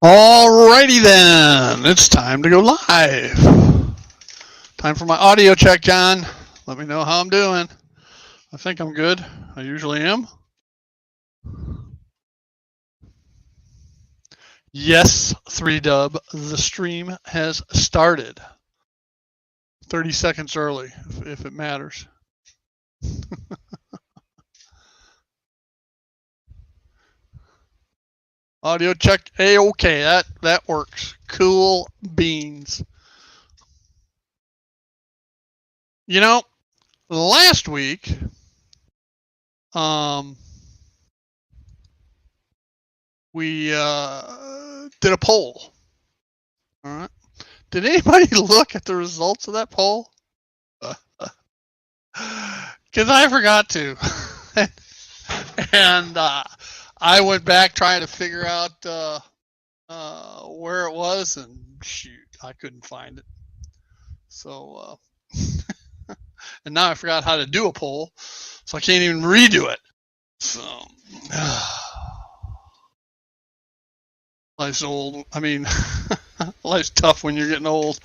Alrighty then, it's time to go live. Time for my audio check, John. Let me know how I'm doing. I think I'm good. I usually am. Yes, 3Dub, the stream has started. 30 seconds early, if it matters. Audio check, A-okay, that works. Cool beans. You know, last week, we did a poll. All right. Did anybody look at the results of that poll? Because I forgot to. And I went back trying to figure out where it was, and shoot, I couldn't find it. So, and now I forgot how to do a poll, so I can't even redo it. So, life's old. I mean, life's tough when you're getting old.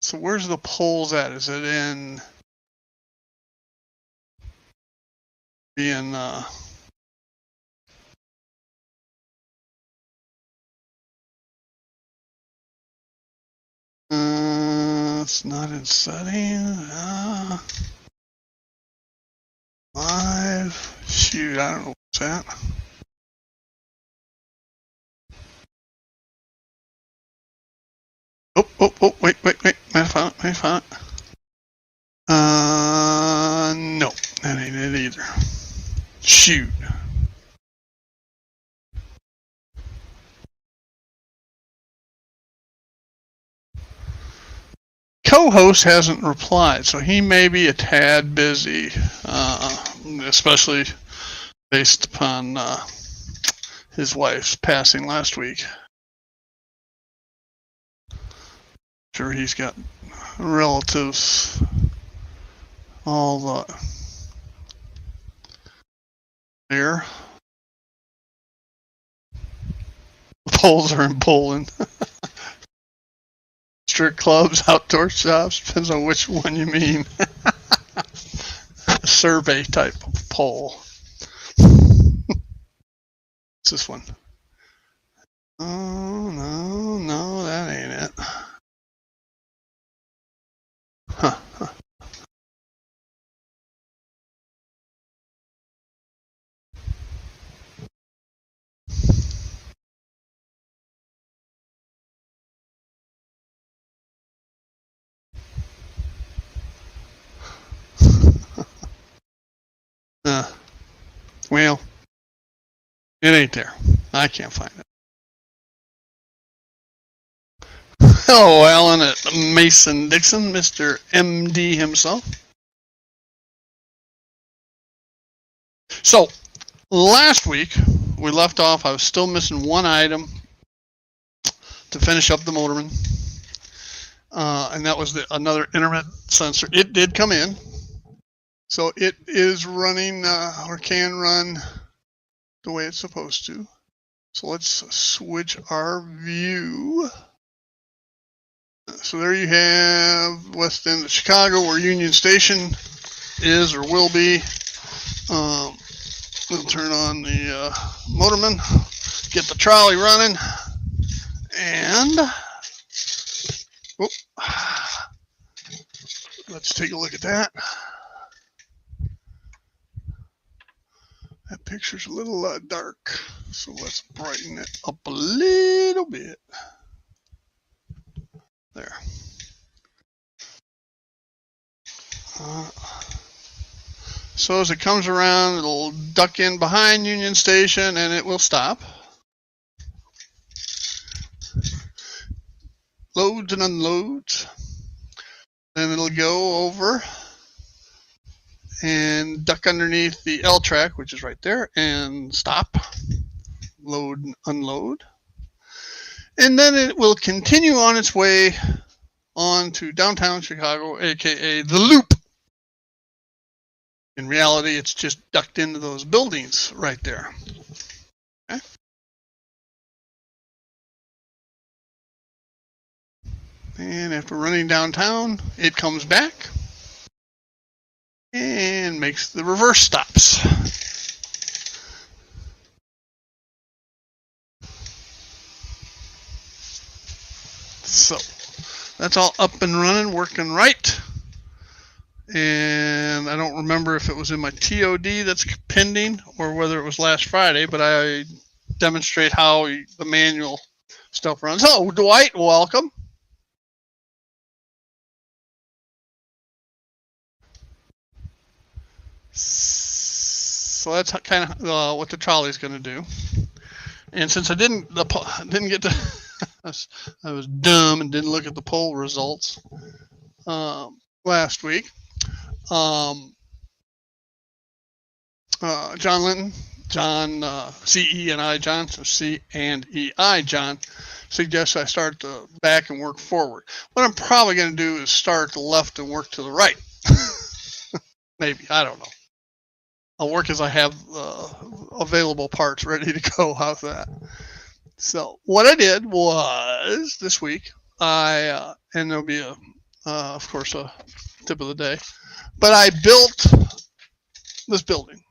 So where's the polls at? Is it in being it's not in settings. Live. Shoot, I don't know what's that. Oh, wait. I found it. No, that ain't it either. Shoot. Co-host hasn't replied, so he may be a tad busy, especially based upon his wife's passing last week. Sure, he's got relatives all there. The polls are in Poland. Strip clubs, outdoor shops, depends on which one you mean. A survey type of poll. What's this one? Oh, no, that ain't it. Huh. Well, it ain't there. I can't find it. Hello, Alan at Mason-Dixon, Mr. MD himself. So, last week, we left off, I was still missing one item to finish up the Motorman. And that was another intermittent sensor. It did come in. So it is running, or can run the way it's supposed to. So let's switch our view. So there you have west end of Chicago, where Union Station is or will be. We'll turn on the Motorman, get the trolley running, and let's take a look at that. That picture's a little dark, so let's brighten it up a little bit. There. So as it comes around, it'll duck in behind Union Station and it will stop. Loads and unloads. Then it'll go over and duck underneath the L track, which is right there, and stop, load and unload. And then it will continue on its way on to downtown Chicago, aka the Loop. In reality, it's just ducked into those buildings right there. Okay. And after running downtown, it comes back and makes the reverse stops. So that's all up and running, working right. And I don't remember if it was in my TOD that's pending or whether it was last Friday, but I demonstrate how the manual stuff runs. Oh, Dwight, welcome. So that's kind of what the trolley is going to do. And since I didn't get to, I was dumb and didn't look at the poll results last week. John Linton, John C-E-N-I, John, so C-and-E-I, John, suggests I start back and work forward. What I'm probably going to do is start to the left and work to the right. Maybe, I don't know. I'll work as I have available parts ready to go. How's that? So what I did was this week, and there'll be of course, a tip of the day, but I built this building.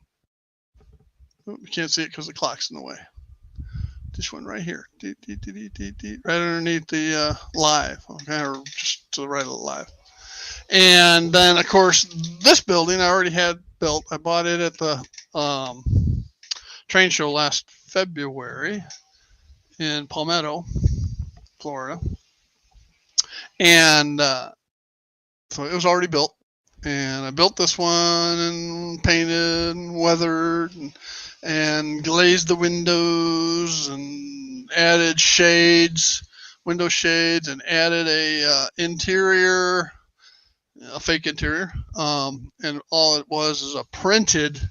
Oh, you can't see it because the clock's in the way. This one right here, right underneath the live, okay, or just to the right of the live. And then, of course, this building I already had built. I bought it at the train show last February in Palmetto, Florida. And so it was already built. And I built this one and painted and weathered and glazed the windows and added shades, window shades, and added a interior, a fake interior, and all it was is a printed.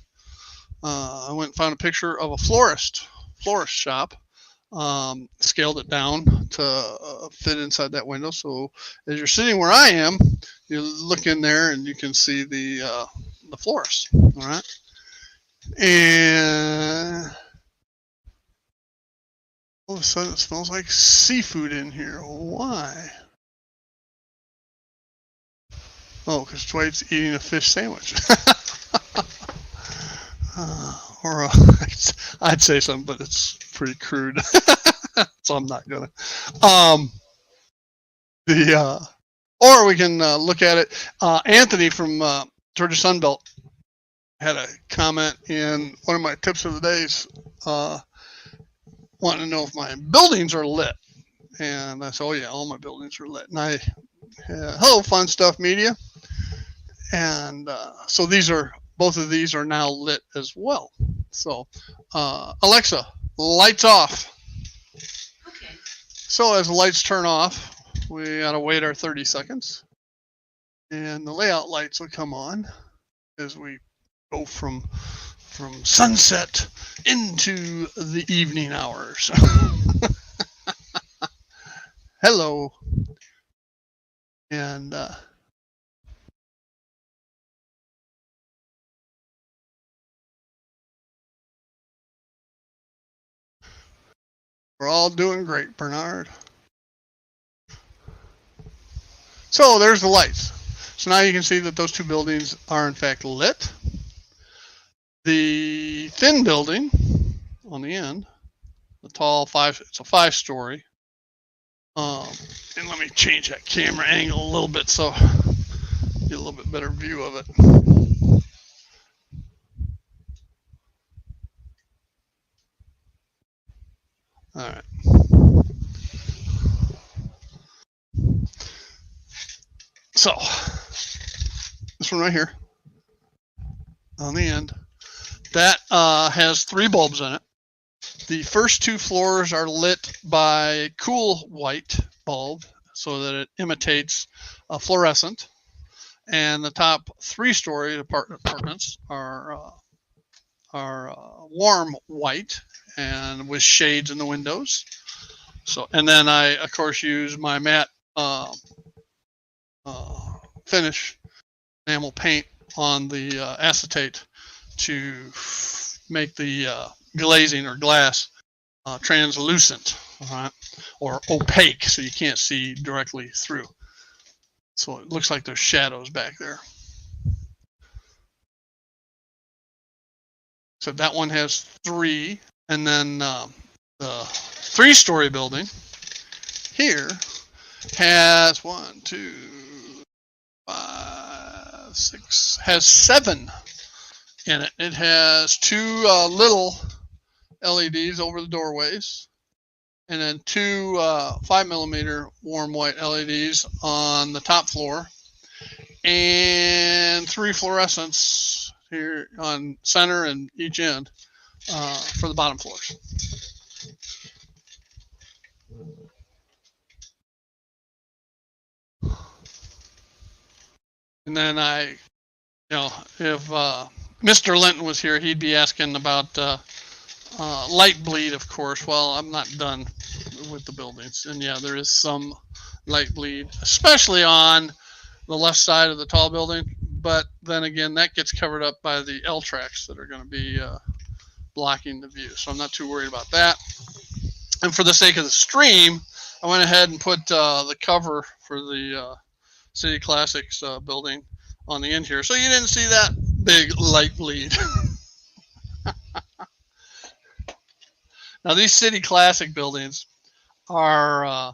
I went and found a picture of a florist shop, scaled it down to fit inside that window. So as you're sitting where I am, you look in there and you can see the florist. All right, and all of a sudden it smells like seafood in here. Why? Oh, because Dwight's eating a fish sandwich. Or I'd say something, but it's pretty crude, so I'm not gonna. Or we can look at it. Anthony from Georgia Sunbelt had a comment in one of my tips of the days, wanting to know if my buildings are lit, and I said, "Oh yeah, all my buildings are lit." And hello, Fun Stuff Media. And so both of these are now lit as well. So Alexa, lights off. Okay. So as the lights turn off, we gotta wait our 30 seconds. And the layout lights will come on as we go from sunset into the evening hours. Hello. And we're all doing great, Bernard. So there's the lights. So now you can see that those two buildings are in fact lit. The thin building on the end, the tall it's a 5-story. And let me change that camera angle a little bit so you get a little bit better view of it. All right. So this one right here on the end, that has 3 bulbs in it. The first 2 floors are lit by cool white bulb so that it imitates a fluorescent, and the top 3-story apartments are warm white and with shades in the windows. So, and then I of course use my matte finish enamel paint on the acetate to make the glazing or glass translucent, all right, or opaque, so you can't see directly through. So it looks like there's shadows back there. So that one has 3, and then the 3-story building here has 1, 2, 5, 6, has 7 in it. It has 2 little LEDs over the doorways, and then 2 5mm warm white LEDs on the top floor, and 3 fluorescents here on center and each end for the bottom floors. And then if Mr. Linton was here, he'd be asking about light bleed, of course. Well, I'm not done with the buildings, and yeah, there is some light bleed, especially on the left side of the tall building. But then again, that gets covered up by the L tracks that are going to be blocking the view, so I'm not too worried about that. And for the sake of the stream, I went ahead and put the cover for the City Classics building on the end here, so you didn't see that big light bleed. Now these City Classic buildings are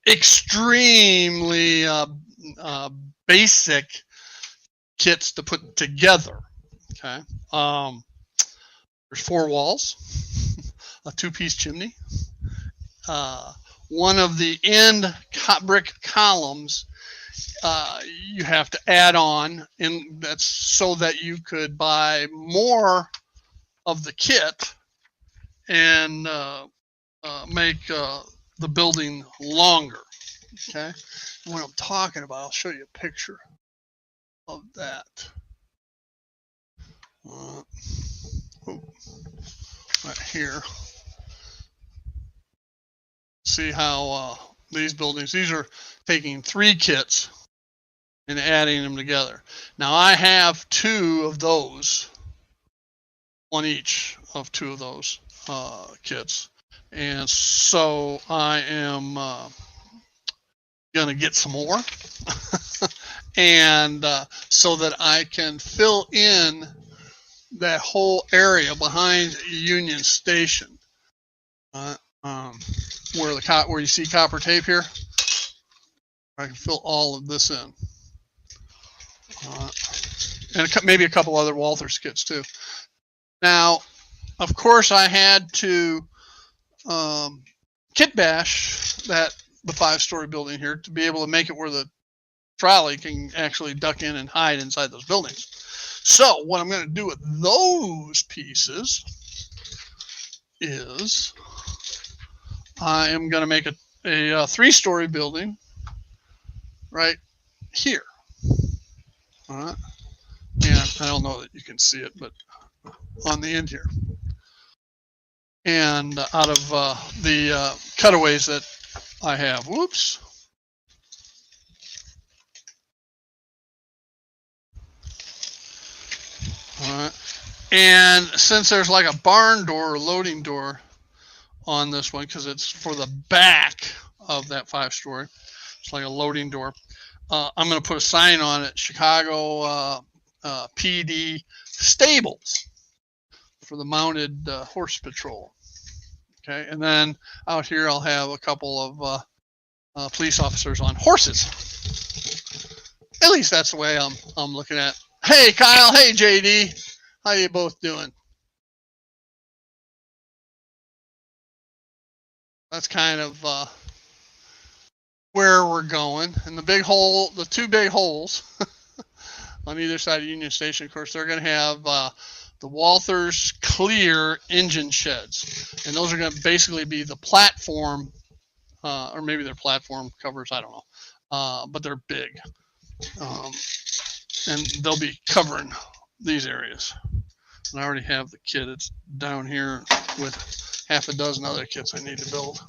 extremely basic kits to put together. Okay, there's 4 walls, a 2-piece chimney, one of the end brick columns you have to add on, and that's so that you could buy more of the kit and make the building longer. Okay, and what I'm talking about, I'll show you a picture of that. Right here. See how these buildings, these are taking 3 kits and adding them together. Now I have 2 of those, one each of 2 of those kits, and so I am going to get some more and so that I can fill in that whole area behind Union Station, where you see copper tape here. I can fill all of this in, and maybe a couple other Walthers kits too. Now, of course, I had to kit bash the 5-story building here to be able to make it where the trolley can actually duck in and hide inside those buildings. So what I'm going to do with those pieces is I am going to make a 3-story building right here. All right. And I don't know that you can see it, but on the end here. And out of the cutaways that I have, whoops. All right. And since there's like a barn door or loading door on this one, because it's for the back of that 5-story, it's like a loading door. I'm going to put a sign on it, Chicago PD Stables, for the mounted horse patrol. Okay, and then out here I'll have a couple of police officers on horses. At least that's the way I'm looking at. Hey Kyle, hey JD, how you both doing? That's kind of where we're going. And the 2 big holes on either side of Union Station, of course, they're going to have the Walthers clear engine sheds, and those are going to basically be the platform, or maybe they're platform covers, I don't know, but they're big, and they'll be covering these areas. And I already have the kit. It's down here with half a dozen other kits I need to build.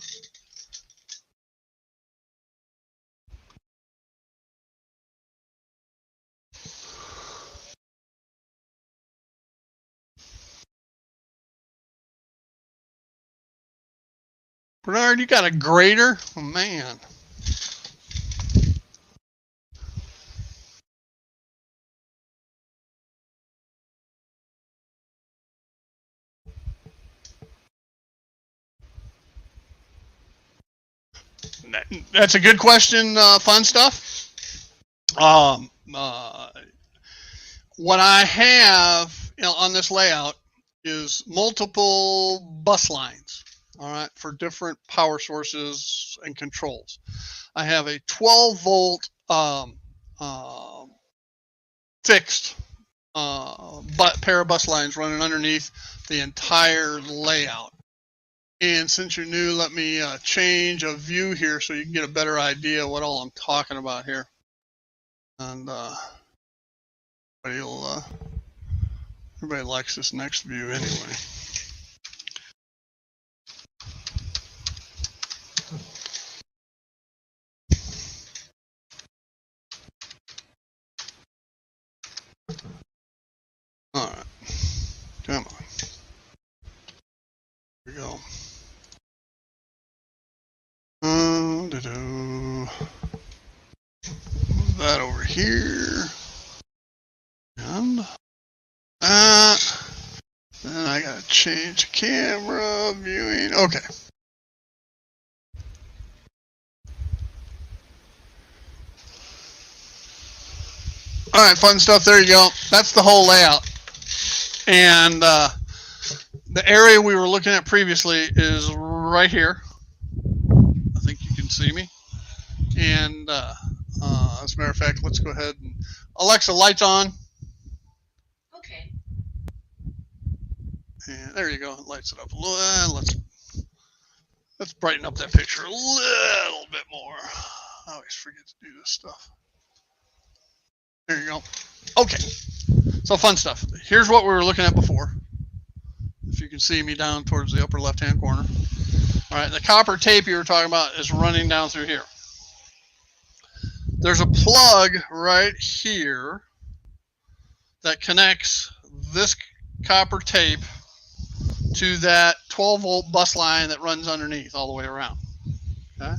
Bernard, you got a grater? Oh, man. That's a good question, fun stuff. What I have on this layout is multiple bus lines, all right, for different power sources and controls. I have a 12 volt fixed pair of bus lines running underneath the entire layout. And since you're new, let me change a view here so you can get a better idea of what all I'm talking about here. And everybody likes this next view anyway. All right, come on. Here we go. That over here. And then I gotta change camera viewing. Okay. All right, fun stuff. There you go. That's the whole layout. And the area we were looking at previously is right here. I think you can see me. And as a matter of fact, let's go ahead and Alexa, lights on. Okay. And there you go. It lights it up a little. Let's brighten up that picture a little bit more. I always forget to do this stuff. There you go. Okay. So fun stuff. Here's what we were looking at before. If you can see me down towards the upper left-hand corner. All right, the copper tape you were talking about is running down through here. There's a plug right here that connects this copper tape to that 12 volt bus line that runs underneath all the way around. Okay?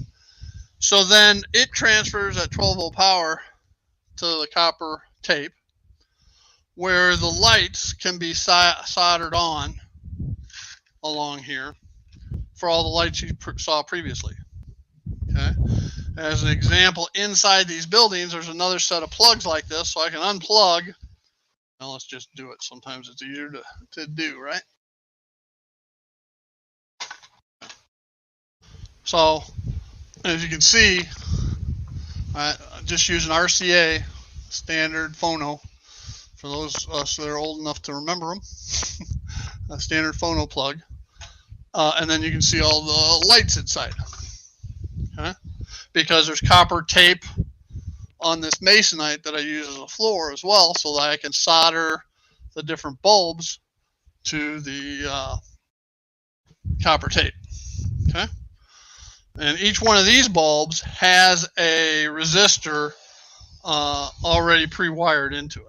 So then it transfers that 12 volt power to the copper tape where the lights can be soldered on along here for all the lights you saw previously. Okay. As an example, inside these buildings, there's another set of plugs like this, so I can unplug. Now let's just do it. Sometimes it's easier to do, right? So, as you can see, I'm just using RCA, standard phono, for those of us that are old enough to remember them, a standard phono plug. And then you can see all the lights inside. Okay? Because there's copper tape on this masonite that I use as a floor as well, so that I can solder the different bulbs to the copper tape. Okay? And each one of these bulbs has a resistor already pre-wired into it.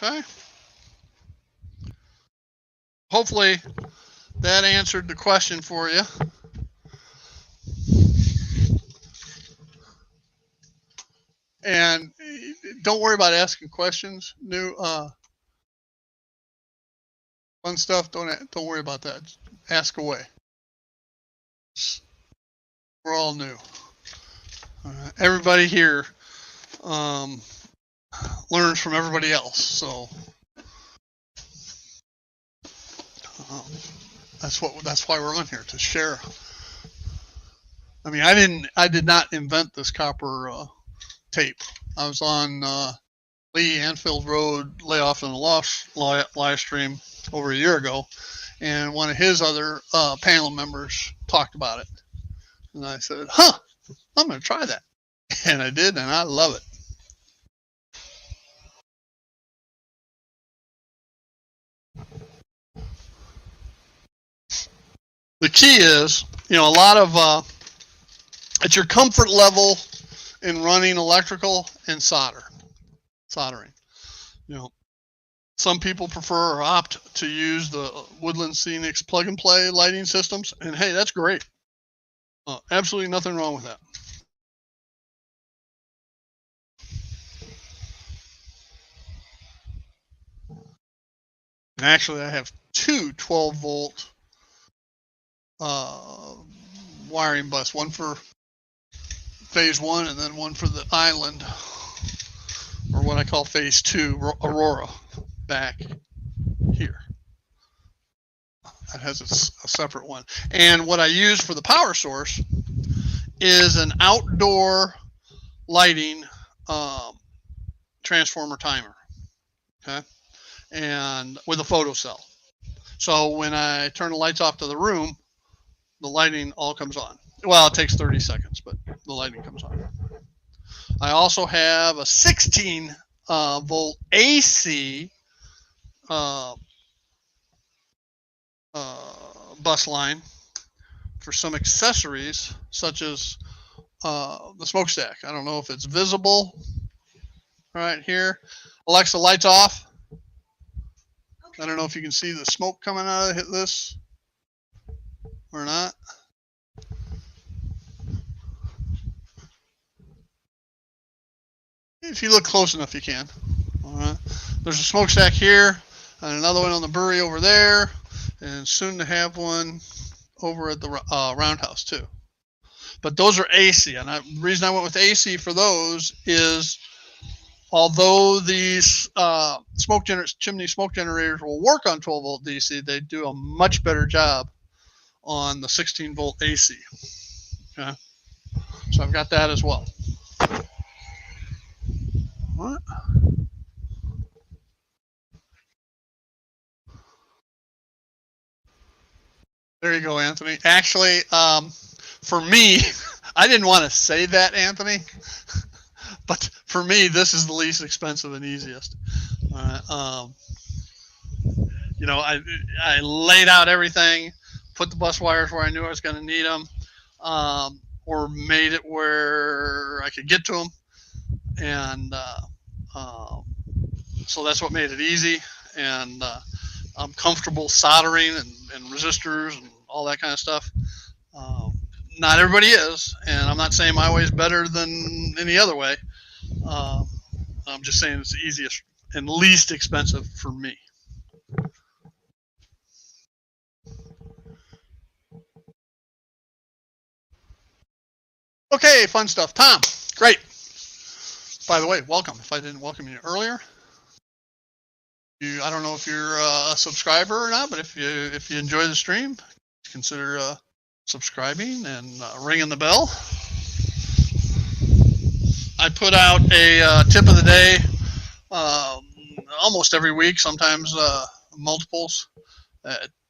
Okay. Hopefully that answered the question for you. And don't worry about asking questions. Fun stuff. Don't worry about that. Ask away. We're all new. Everybody here learns from everybody else. So that's why we're on here, to share. I mean, I did not invent this copper tape. I was on Lee Anfield Road layoff in the loft live stream over a year ago, and one of his other panel members talked about it, and I said, I'm going to try that, and I did, and I love it. The key is, a lot of, at your comfort level in running electrical and soldering. Some people prefer or opt to use the Woodland Scenics plug and play lighting systems, and hey, that's great. Absolutely nothing wrong with that. And actually, I have two 12-volt wiring bus, one for phase 1 and then one for the island, or what I call phase 2, Aurora, back here. That has a separate one. And what I use for the power source is an outdoor lighting transformer timer, okay, and with a photocell. So when I turn the lights off to the room, the lighting all comes on. Well, it takes 30 seconds, but the lighting comes on. I also have a 16 volt AC bus line for some accessories, such as the smokestack. I don't know if it's visible right here. Alexa, lights off. Okay. I don't know if you can see the smoke coming out of this or not. If you look close enough, you can. All right. There's a smokestack here, and another one on the brewery over there, and soon to have one over at the Roundhouse too. But those are AC, and the reason I went with AC for those is, although these chimney smoke generators will work on 12-volt DC, they do a much better job on the 16-volt AC. Okay, so I've got that as well. What? There you go, Anthony. Actually, for me, I didn't want to say that, Anthony, but for me, this is the least expensive and easiest. I laid out everything, put the bus wires where I knew I was going to need them, or made it where I could get to them, and so that's what made it easy. And I'm comfortable soldering and resistors and all that kind of stuff. Not everybody is, and I'm not saying my way is better than any other way. I'm just saying it's the easiest and least expensive for me. Okay, fun stuff. Tom, great. By the way, welcome. If I didn't welcome you earlier, I don't know if you're a subscriber or not, but if you enjoy the stream, consider subscribing and ringing the bell. I put out a tip of the day almost every week, sometimes multiples,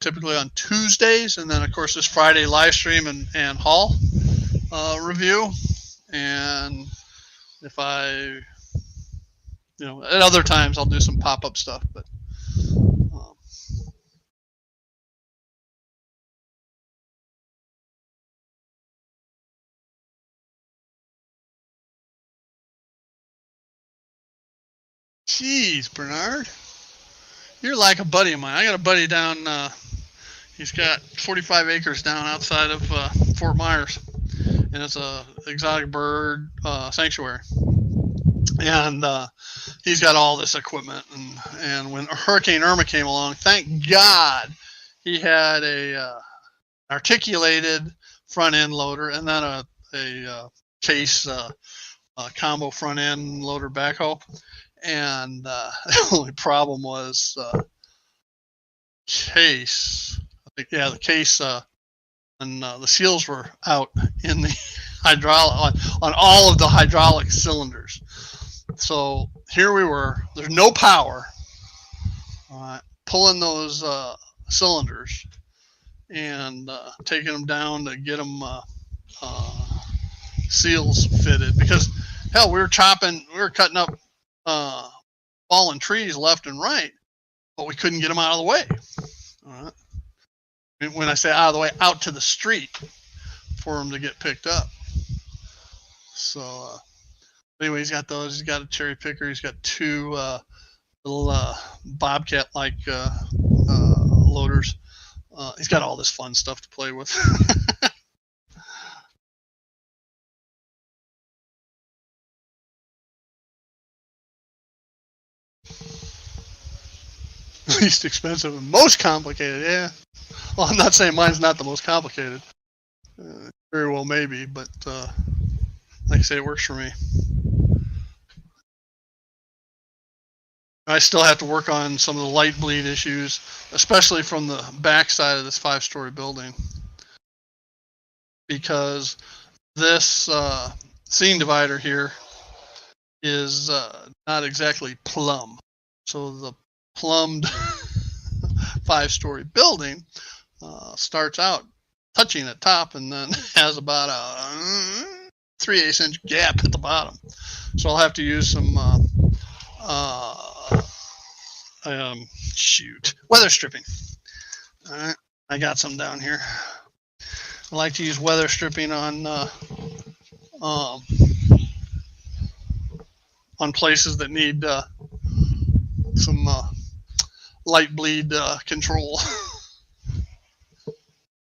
typically on Tuesdays, and then of course this Friday live stream and haul review. And if at other times I'll do some pop-up stuff, but geez, Bernard, you're like a buddy of mine. I got a buddy down, he's got 45 acres down outside of Fort Myers, and it's a exotic bird sanctuary. And he's got all this equipment, and when Hurricane Irma came along, thank God he had a articulated front end loader and then a case combo front end loader backhoe. And the only problem was case. I think the case and the seals were out in the hydraulic on all of the hydraulic cylinders. So here we were. There's no power. Pulling those cylinders and taking them down to get them seals fitted, because hell, we were cutting up fallen trees left and right, but we couldn't get them out of the way. All right. And when I say out of the way, out to the street for them to get picked up. So Anyway, he's got those. He's got a cherry picker. He's got two little Bobcat-like loaders. He's got all this fun stuff to play with. Least expensive and most complicated, yeah. Well, I'm not saying mine's not the most complicated. Very well, maybe, but like I say, it works for me. I still have to work on some of the light bleed issues, especially from the back side of this 5-story building, because this scene divider here is not exactly plumb. So the plumbed 5-story building starts out touching at top and then has about a 3/8 inch gap at the bottom. So I'll have to use some weather stripping. All right, I got some down here. I like to use weather stripping on places that need some light bleed control.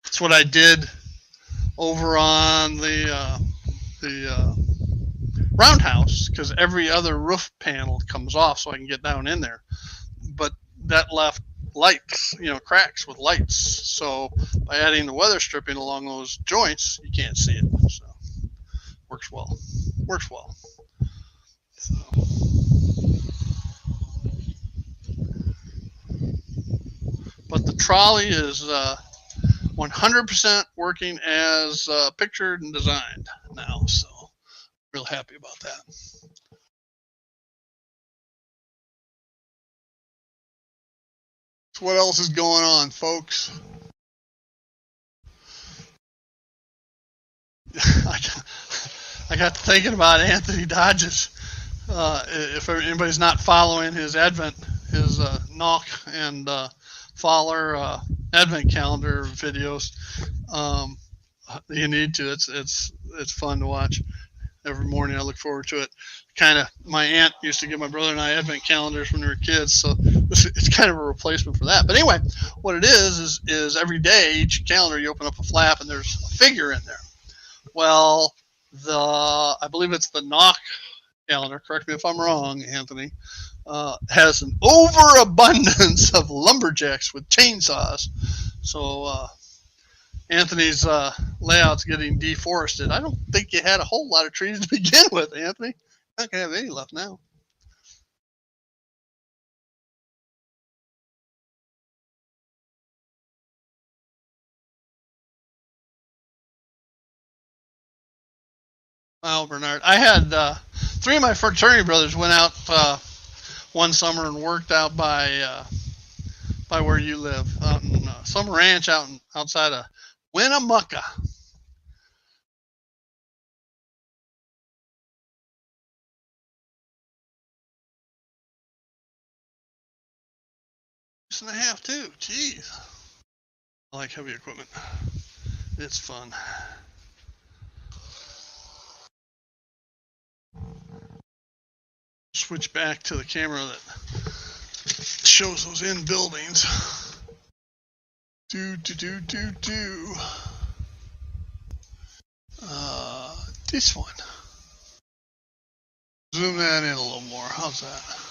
That's what I did over on the roundhouse, because every other roof panel comes off so I can get down in there. But that left lights, cracks with lights. So by adding the weather stripping along those joints, you can't see it. So works well. Works well. So. But the trolley is 100% working as pictured and designed now. So real happy about that. So what else is going on, folks? I got to thinking about Anthony Dodge's. If anybody's not following his Advent, his Knock and Fowler Advent calendar videos, you need to. It's fun to watch. Every morning I look forward to it. My aunt used to give my brother and I Advent calendars when we were kids, so it's kind of a replacement for that. But anyway, what it is every day, each calendar, you open up a flap and there's a figure in there. Well, I believe it's the Knock calendar, correct me if I'm wrong, Anthony, has an overabundance of lumberjacks with chainsaws. So Anthony's layout's getting deforested. I don't think you had a whole lot of trees to begin with, Anthony. Not gonna have any left now. Wow, Bernard. I had 3 of my fraternity brothers went out one summer and worked out by where you live, out in some ranch outside of Winnemucca. And a half too. Jeez. I like heavy equipment. It's fun. Switch back to the camera that shows those in buildings. This one. Zoom that in a little more. How's that?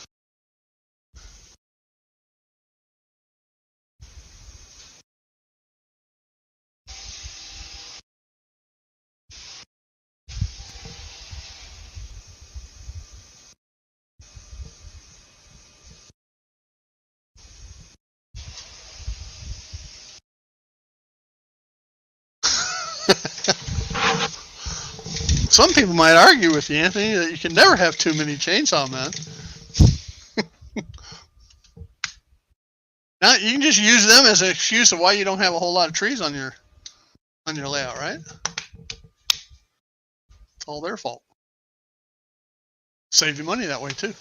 Some people might argue with you, Anthony, that you can never have too many chainsaw men. Now you can just use them as an excuse of why you don't have a whole lot of trees on your layout, right? It's all their fault. Save you money that way too.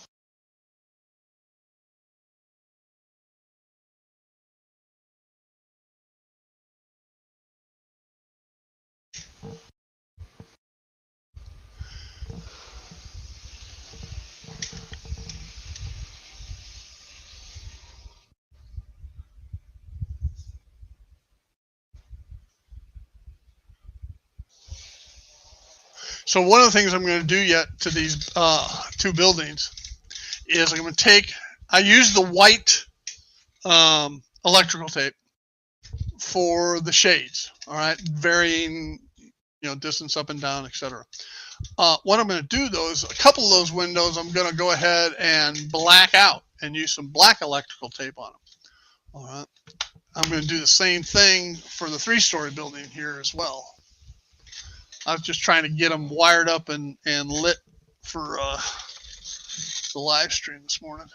So one of the things I'm going to do yet to these two buildings is I'm going to take, I use the white electrical tape for the shades, all right, varying, distance up and down, etc. What I'm going to do though is a couple of those windows I'm going to go ahead and black out and use some black electrical tape on them. All right. I'm going to do the same thing for the 3-story building here as well. I was just trying to get them wired up and lit for the live stream this morning.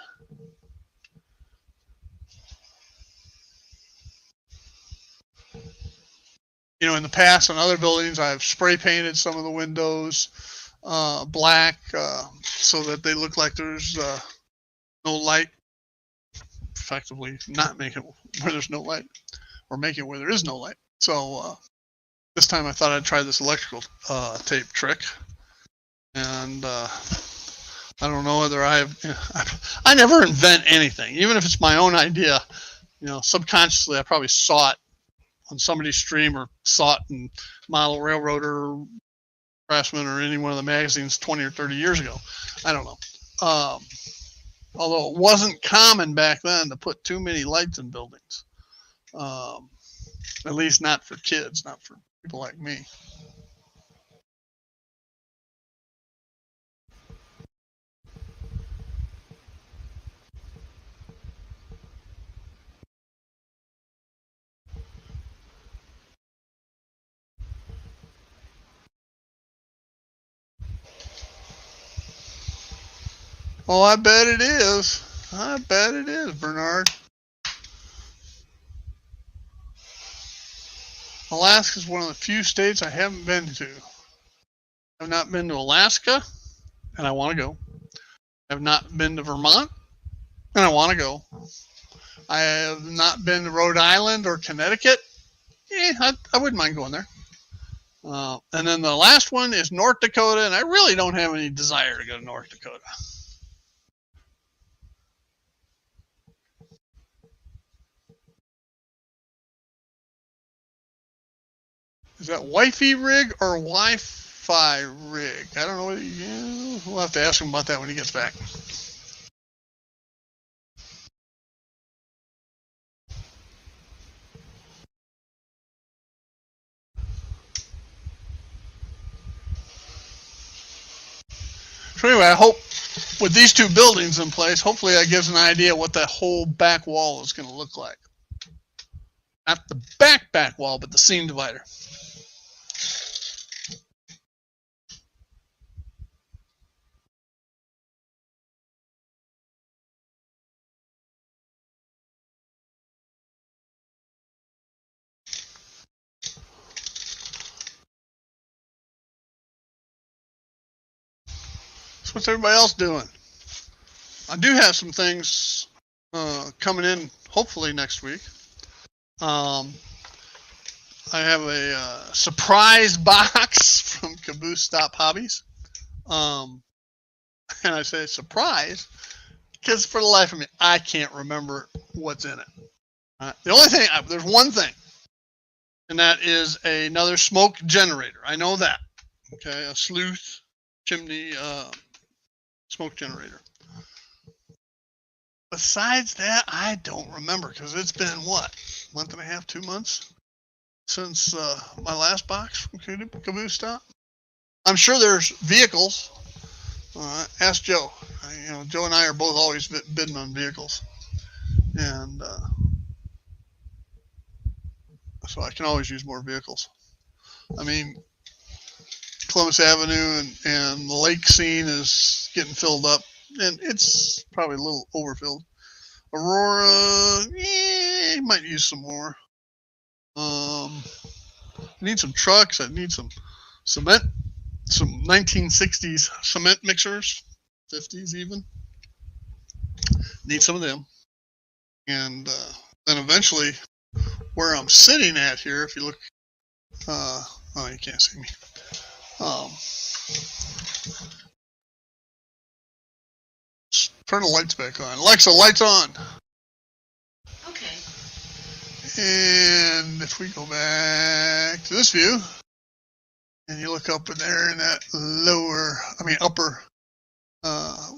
In the past on other buildings, I've spray painted some of the windows black so that they look like there's no light. Effectively not make it where there's no light, or make it where there is no light. So this time I thought I'd try this electrical tape trick, and I don't know whether I never invent anything, even if it's my own idea. Subconsciously I probably saw it on somebody's stream or saw it in Model Railroad or Craftsman or any one of the magazines 20 or 30 years ago. I don't know. Although it wasn't common back then to put too many lights in buildings. At least not for kids, not for people like me. Oh, I bet it is. I bet it is, Bernard. Alaska is one of the few states I haven't been to. I've not been to Alaska, and I want to go. I've not been to Vermont, and I want to go. I have not been to Rhode Island or Connecticut. I wouldn't mind going there. And then the last one is North Dakota, and I really don't have any desire to go to North Dakota. Is that Wi-Fi rig or Wi-Fi rig? I don't know. We'll have to ask him about that when he gets back. So anyway, I hope with these two buildings in place, hopefully that gives an idea what that whole back wall is going to look like. Not the back wall, but the seam divider. So what's everybody else doing? I do have some things coming in hopefully next week. I have a surprise box from Caboose Stop Hobbies. And I say surprise because for the life of me, I can't remember what's in it. The only thing, there's one thing, and that is another smoke generator. I know that. Okay, a sleuth chimney smoke generator. Besides that, I don't remember because it's been what, month and a half, 2 months since my last box from Caboose Stop. I'm sure there's vehicles. Ask Joe. Joe and I are both always bidding on vehicles, and so I can always use more vehicles. I mean, Columbus Avenue and the lake scene is getting filled up, and it's probably a little overfilled. Aurora, might use some more. I need some trucks. I need some cement, some 1960s cement mixers, 50s even. Need some of them. And then eventually, where I'm sitting at here, if you look, oh, you can't see me. Turn the lights back on. Alexa, lights on. Okay. And if we go back to this view, And you look up in there in that upper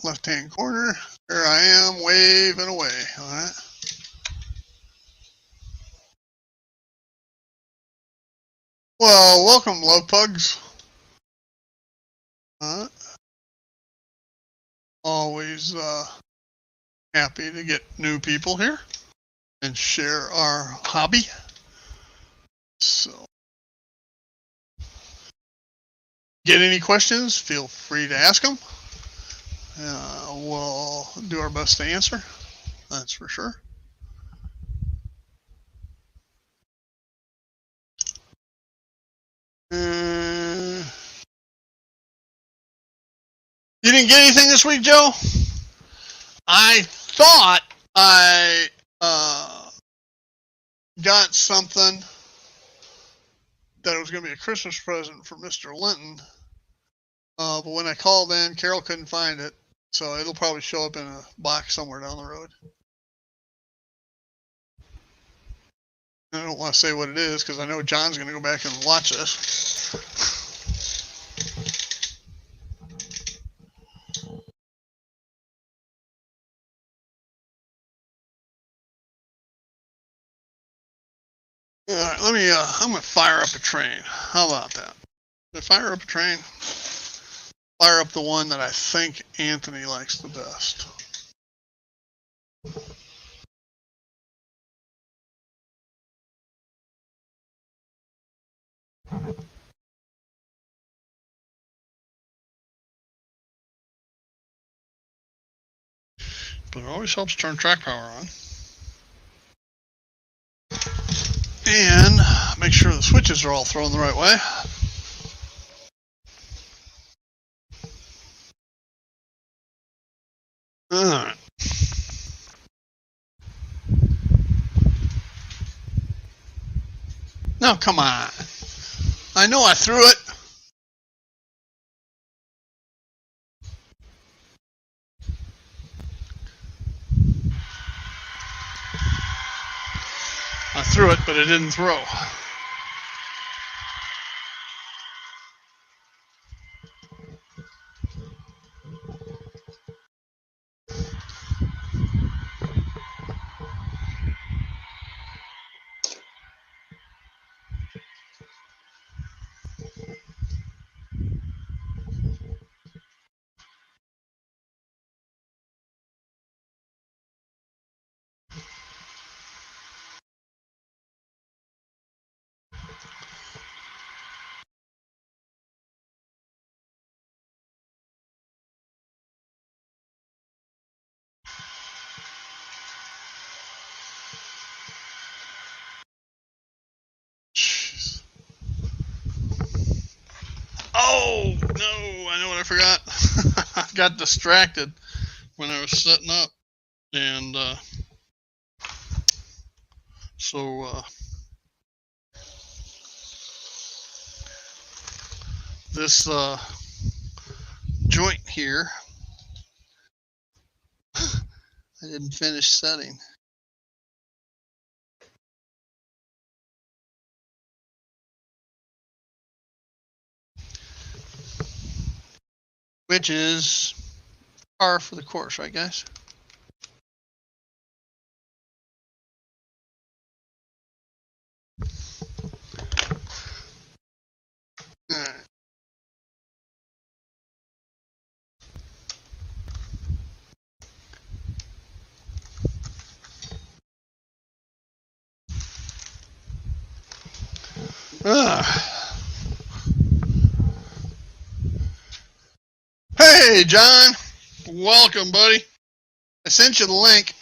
left-hand corner. There I am, waving away. All right. Well, welcome, love pugs. Always happy to get new people here and share our hobby. So, get any questions, feel free to ask them. We'll do our best to answer. That's for sure. You didn't get anything this week, Joe? I thought I got something that was going to be a Christmas present for Mr. Linton. But when I called in, Carol couldn't find it. So it'll probably show up in a box somewhere down the road. I don't want to say what it is because I know John's going to go back and watch this. All right, I'm going to fire up a train. How about that? Fire up a train. Fire up the one that I think Anthony likes the best. But it always helps turn track power on. And make sure the switches are all thrown the right way. All right. Now, come on. I know I threw it. I threw it, but it didn't throw. Jeez. Oh, no, I know what I forgot. I got distracted when I was setting up. And so this joint here, I didn't finish setting. Which is par for the course, right, guys? All right. Hey, John. Welcome, buddy. I sent you the link.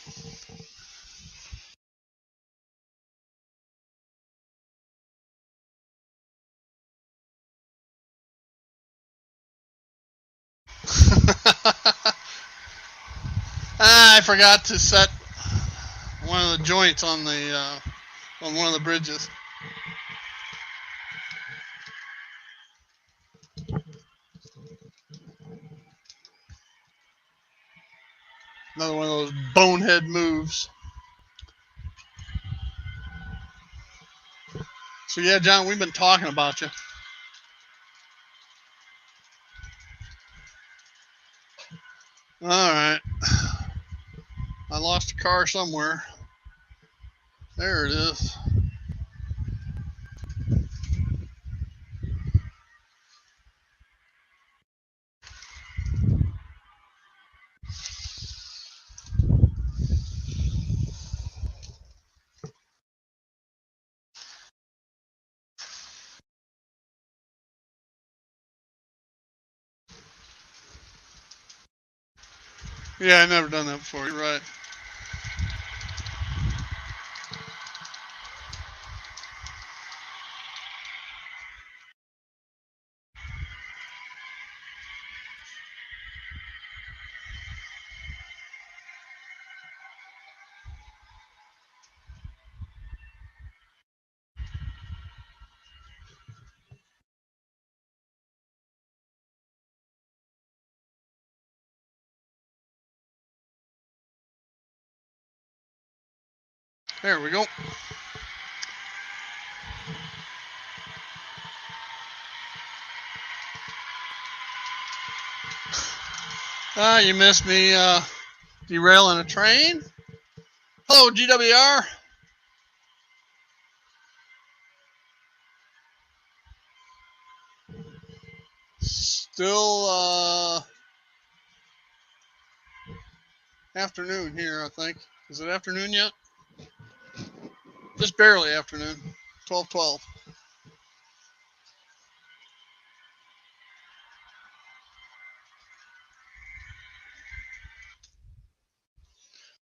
I forgot to set one of the joints on the on one of the bridges. Another one of those bonehead moves. So yeah, John, we've been talking about you. All right. I lost a car somewhere. There it is. Yeah, I never done that before. You're right. There we go. Ah, you missed me derailing a train. Hello, GWR. Still afternoon here, I think. Is it afternoon yet? Just barely afternoon. 12:12.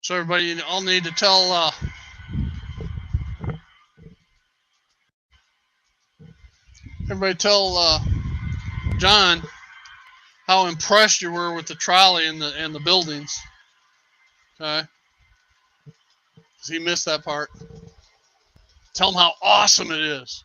So everybody, I'll need to tell John how impressed you were with the trolley and the buildings. Okay, 'cause he missed that part. Tell him how awesome it is.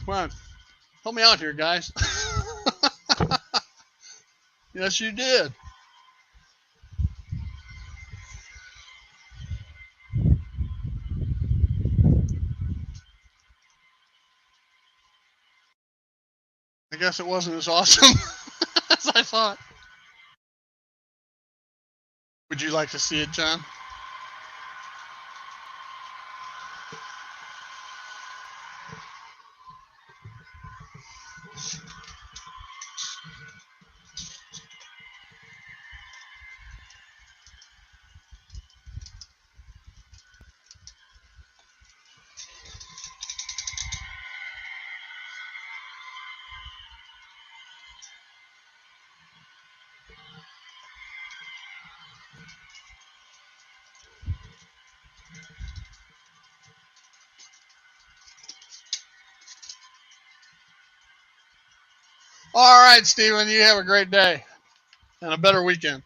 Come on, help me out here, guys. Yes, you did. I guess it wasn't as awesome as I thought. Would you like to see it, John? All right, Steven, you have a great day and a better weekend.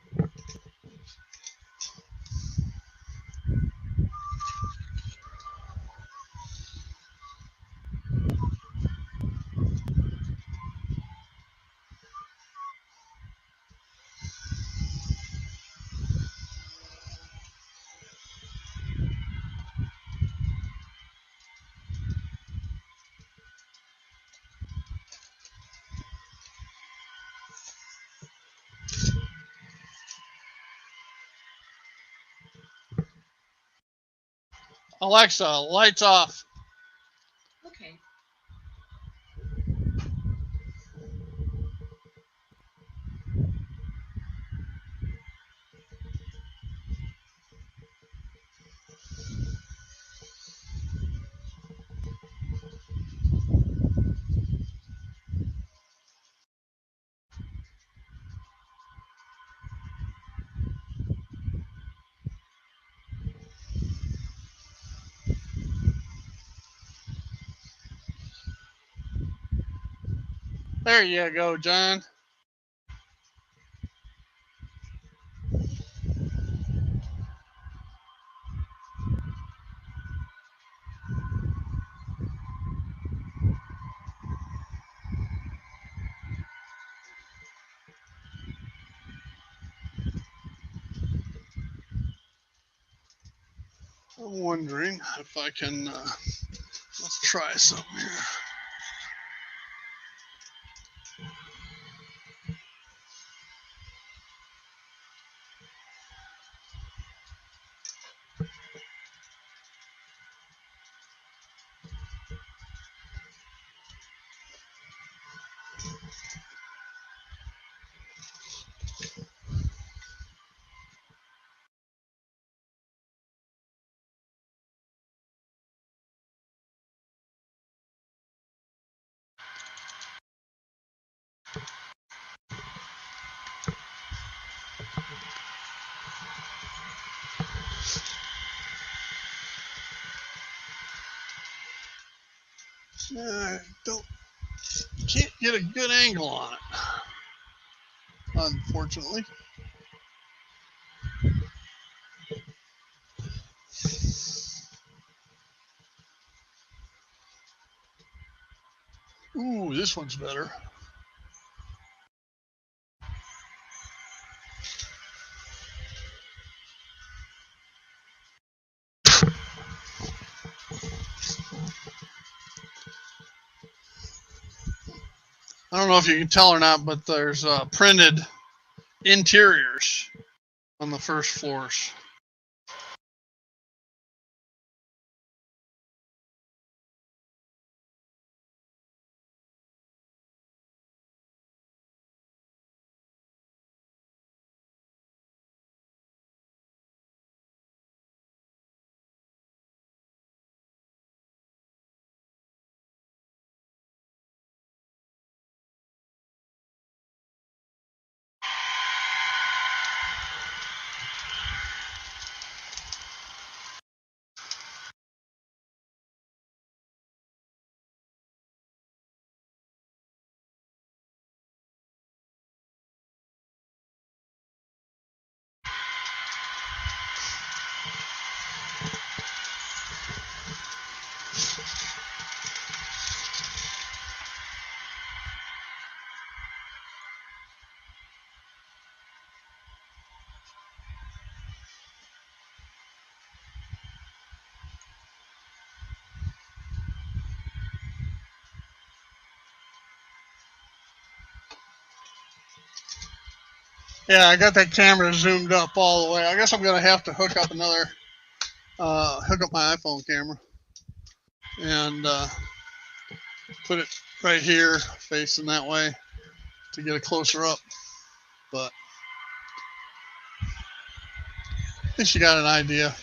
Alexa, lights off. Okay. There you go, John. I'm wondering if I can, let's try something here. I can't get a good angle on it, unfortunately. Ooh, this one's better. I don't know if you can tell or not, but there's printed interiors on the first floors. Yeah, I got that camera zoomed up all the way. I guess I'm gonna have to hook up my iPhone camera and put it right here, facing that way, to get a closer up. But I think you got an idea.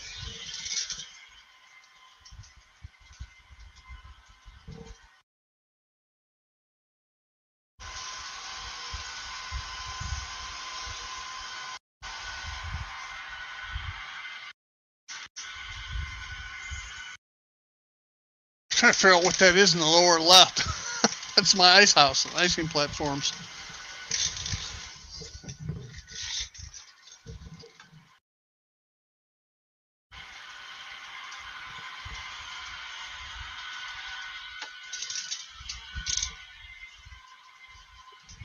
I'm trying to figure out what that is in the lower left. That's my ice house, icing platforms.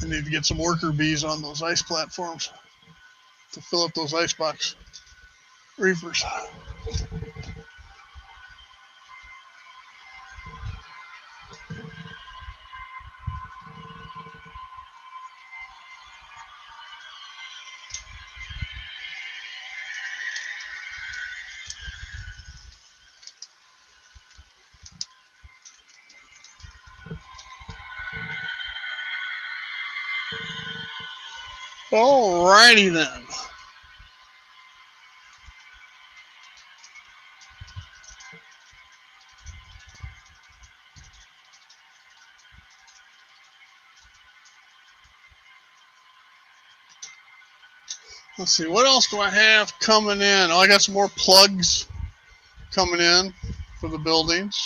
I need to get some worker bees on those ice platforms to fill up those icebox reefers. Alrighty then. Let's see, what else do I have coming in? Oh, I got some more plugs coming in for the buildings.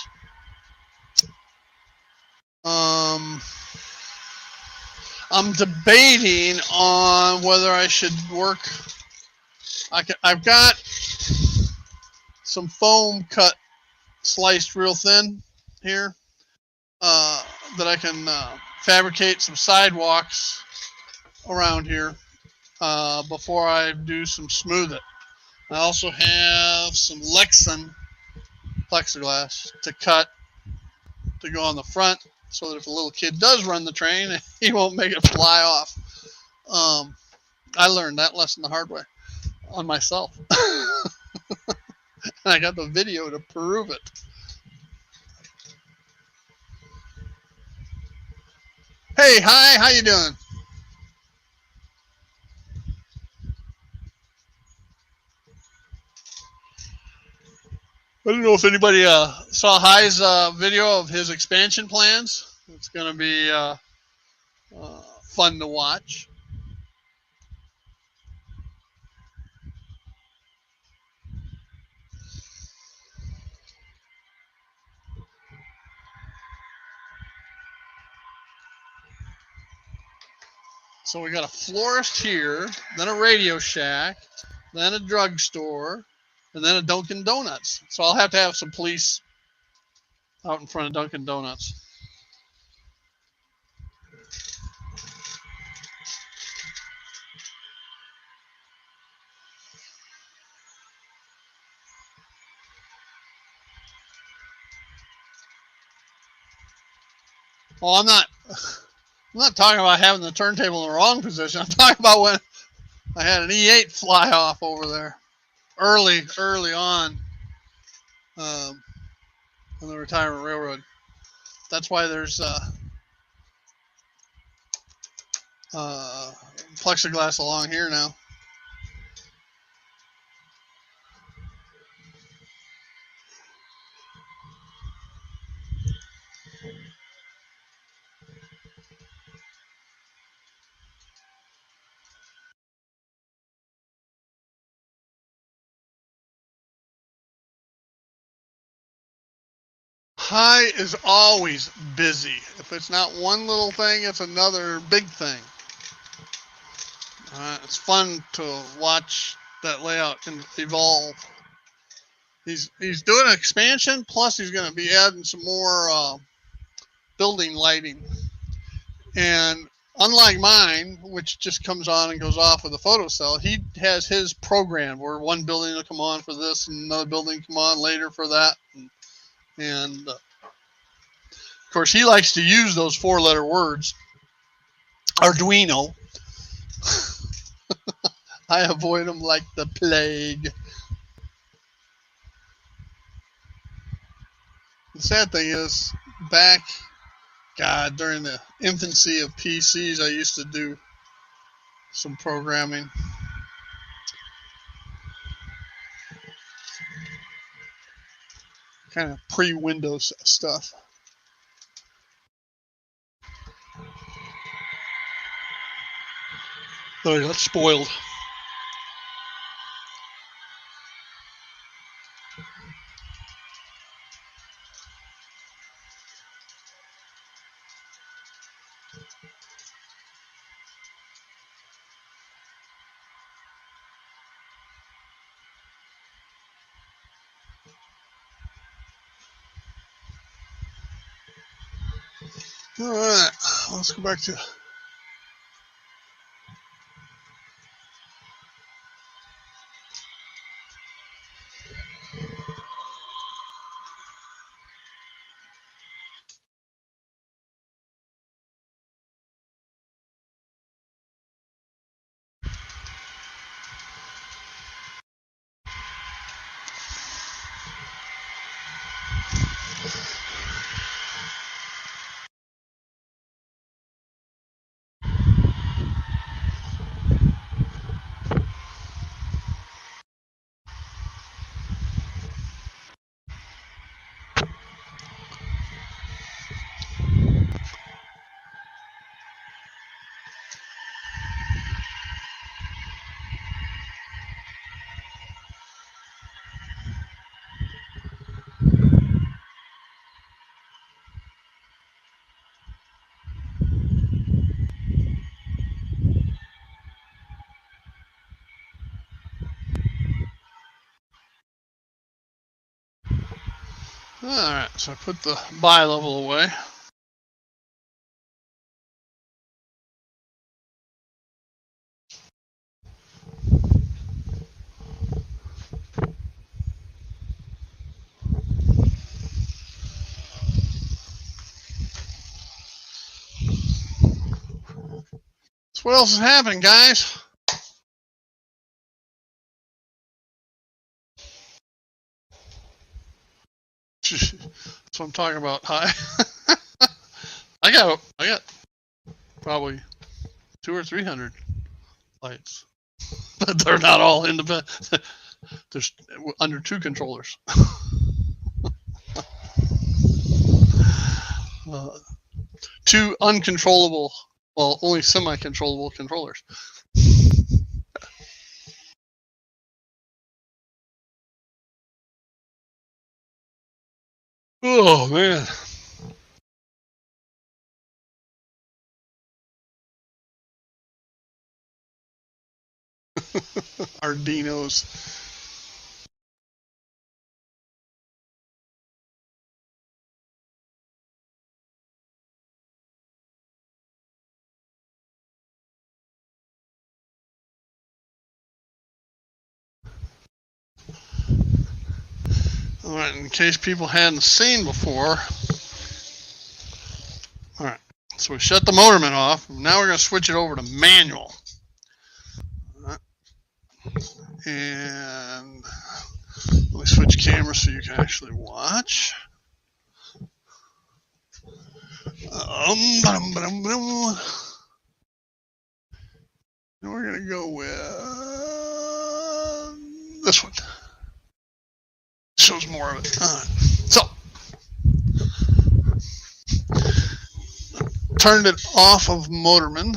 I'm debating on whether I should work. I've got some foam cut, sliced real thin here, that I can fabricate some sidewalks around here before I do some smooth it. I also have some Lexan plexiglass to cut to go on the front so that if a little kid does run the train, he won't make it fly off. I learned that lesson the hard way on myself. And I got the video to prove it. Hey, hi, how you doing? I don't know if anybody saw Hi's video of his expansion plans. It's going to be fun to watch. So we got a florist here, then a Radio Shack, then a drugstore, and then a Dunkin' Donuts. So I'll have to have some police out in front of Dunkin' Donuts. Well, I'm not talking about having the turntable in the wrong position. I'm talking about when I had an E8 fly off over there early on on the retirement railroad. That's why there's plexiglass along here now. Hi is always busy. If it's not one little thing, it's another big thing. It's fun to watch that layout evolve. He's doing an expansion, plus he's going to be adding some more building lighting. And unlike mine, which just comes on and goes off with a photocell, he has his program where one building will come on for this and another building come on later for that. And of course, he likes to use those 4-letter words. Arduino. I avoid them like the plague. The sad thing is, during the infancy of PCs, I used to do some programming. Kind of pre-Windows stuff. Oh, that's spoiled. All right, let's go back to. All right, so I put the bi-level away. What else is happening, guys? That's what I'm talking about. Hi. I got probably 200 or 300 lights, but they're not all independent. There's under 2 controllers. 2 uncontrollable, well, only semi-controllable controllers. Oh man. Arduinos. All right, in case people hadn't seen before. All right, so we shut the Motorman off. Now we're going to switch it over to manual. All right. And let me switch cameras so you can actually watch. And we're going to go with this one. Shows more of it. So, turned it off of Motorman.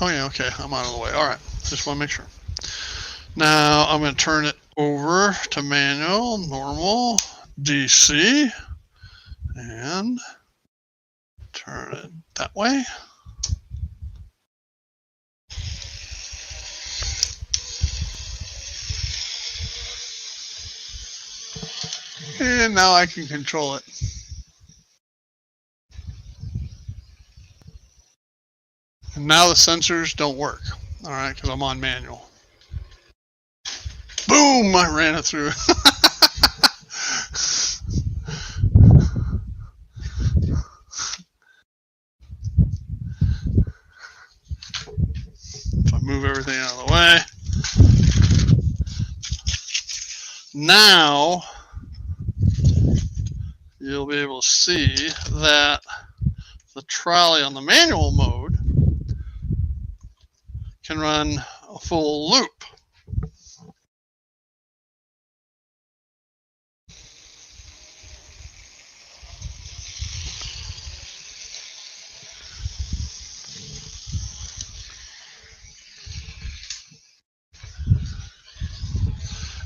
Oh yeah, okay, I'm out of the way. All right, just want to make sure. Now I'm going to turn it over to manual, normal, DC, and turn it that way. And now I can control it. And now the sensors don't work, all right, because I'm on manual. Boom, I ran it through. If I move everything out of the way. Now, you'll be able to see that the trolley on the manual mode can run a full loop.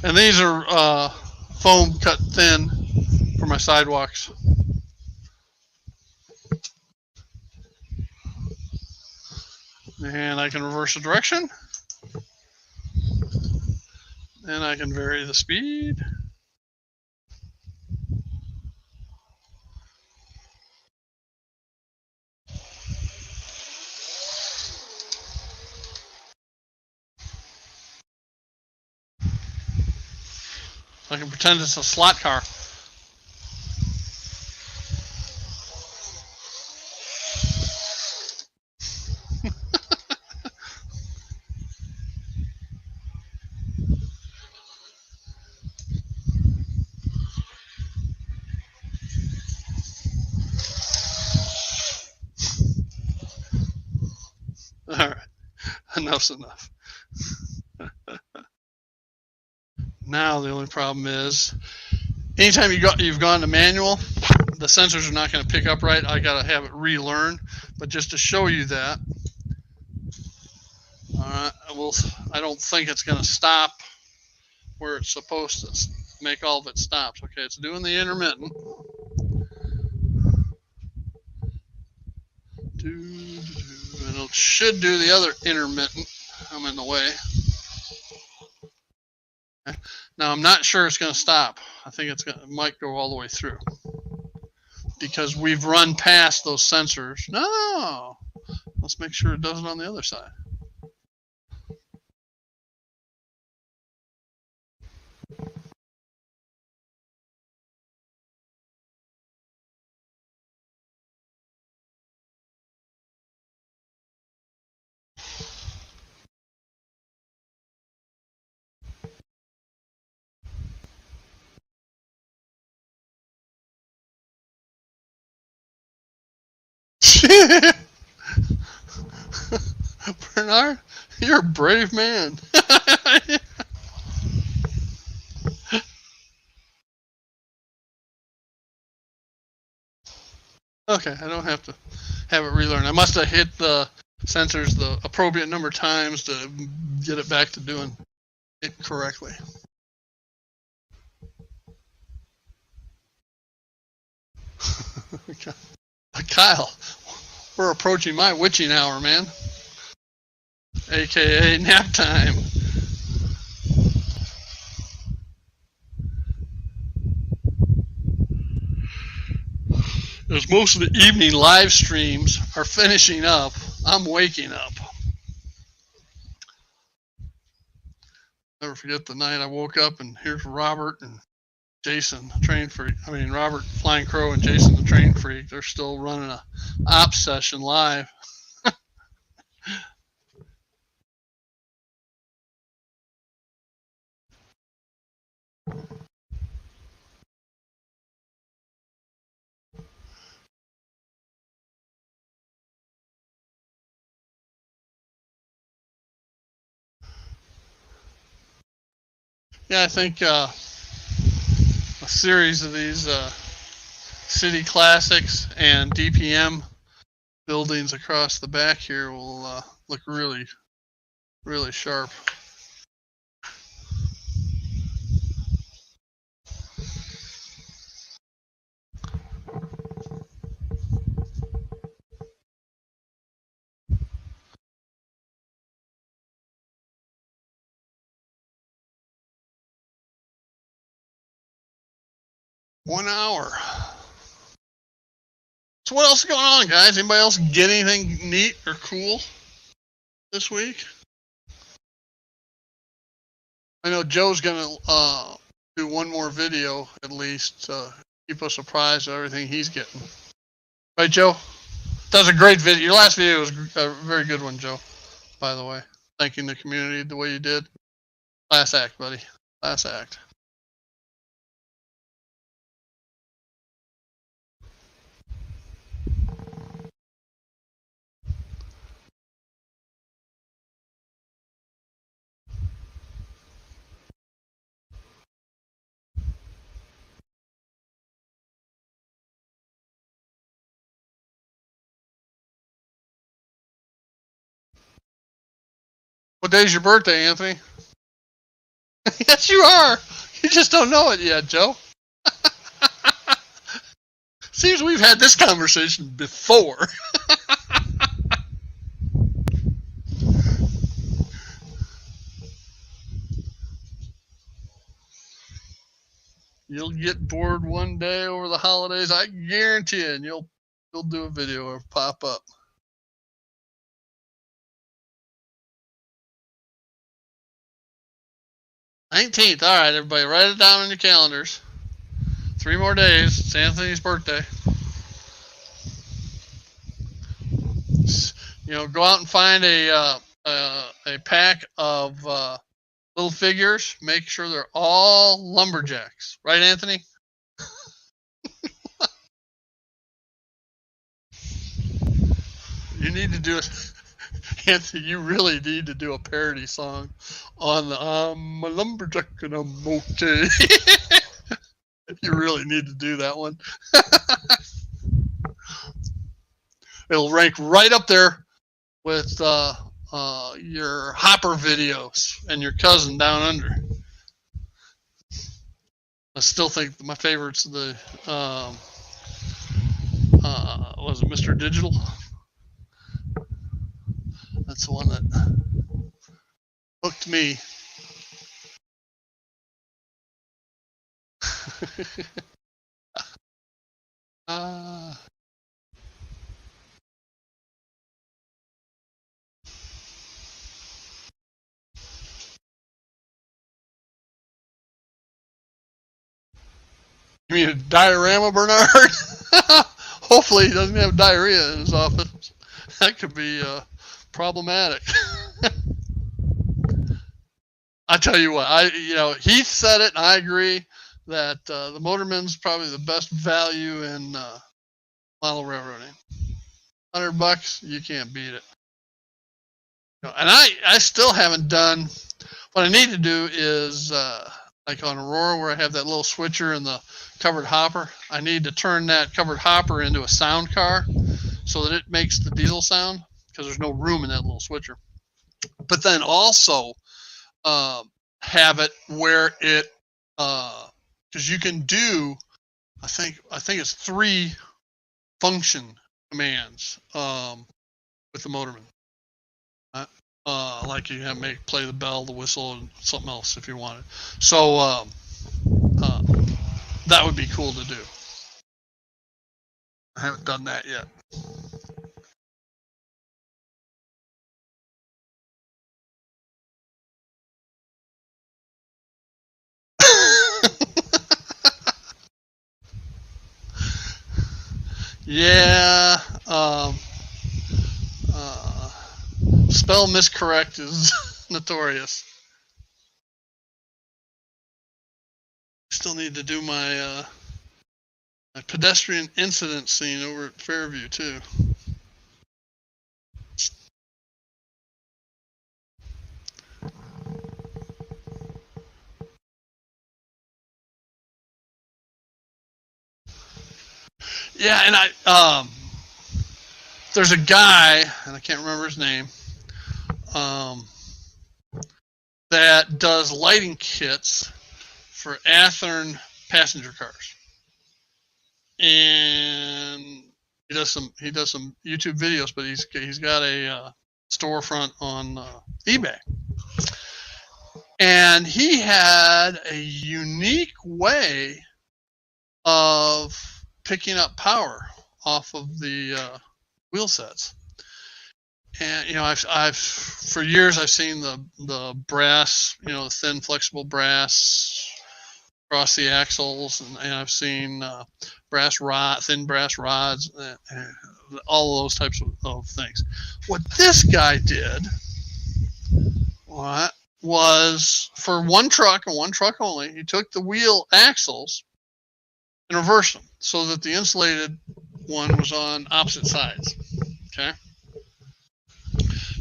And these are foam cut thin for my sidewalks. And I can reverse the direction. And I can vary the speed. I can pretend it's a slot car. All right, enough's enough. Now the only problem is, anytime you've gone to manual, the sensors are not going to pick up right. I got to have it relearn. But just to show you that, I don't think it's going to stop where it's supposed to make all of its stops. Okay, it's doing the intermittent. And it should do the other intermittent. I'm in the way. Now I'm not sure it's going to stop. I think it might go all the way through because we've run past those sensors. No, let's make sure it does it on the other side. Bernard, you're a brave man. Okay, I don't have to have it relearn. I must have hit the sensors the appropriate number of times to get it back to doing it correctly. Kyle, we're approaching my witching hour, man. AKA nap time. As most of the evening live streams are finishing up, I'm waking up. Never forget the night I woke up and here's Robert and Jason, train freak. I mean, Robert Flying Crow and Jason the train freak. They're still running a ops session live. Yeah, I think a series of these city classics and DPM buildings across the back here will look really, really sharp. One hour. So what else is going on, guys? Anybody else get anything neat or cool this week? I know Joe's gonna do one more video at least to keep us apprised of everything he's getting. Right, Joe? That was a great video. Your last video was a very good one, Joe, by the way. Thanking the community the way you did. Last act, buddy. Last act. What day's your birthday, Anthony? Yes, you are. You just don't know it yet, Joe. Seems we've had this conversation before. You'll get bored one day over the holidays, I guarantee it, and you'll do a video or pop up. $19th. All right, everybody, write it down on your calendars. 3 more days. It's Anthony's birthday. You know, go out and find a pack of little figures. Make sure they're all lumberjacks. Right, Anthony? You need to do it. Anthony, you really need to do a parody song on the I'm a lumberjack and I'm okay. You really need to do that one. It'll rank right up there with your Hopper videos and your cousin Down Under. I still think my favorite's the was it Mr. Digital? That's the one that hooked me. You mean a diorama, Bernard? Hopefully he doesn't have diarrhea in his office. That could be problematic. I tell you what, Heath said it, and I agree that the Motorman's probably the best value in model railroading. $100, you can't beat it. And I still haven't done. What I need to do is like on Aurora, where I have that little switcher and the covered hopper. I need to turn that covered hopper into a sound car so that it makes the diesel sound, because there's no room in that little switcher. But then also have it where it, because you can do, I think it's 3 function commands with the Motorman. Like you have play the bell, the whistle, and something else if you wanted. So that would be cool to do. I haven't done that yet. Yeah. Spell miscorrect is notorious. Still need to do my my pedestrian incident scene over at Fairview too. Yeah, and there's a guy, and I can't remember his name, that does lighting kits for Athearn passenger cars, and he does some YouTube videos, but he's got a storefront on eBay, and he had a unique way of picking up power off of the wheel sets. And I've for years I've seen the brass, the thin flexible brass across the axles, and I've seen thin brass rods, all of those types of things. What this guy did was, for one truck and one truck only, he took the wheel axles and reversed them so that the insulated one was on opposite sides. Okay.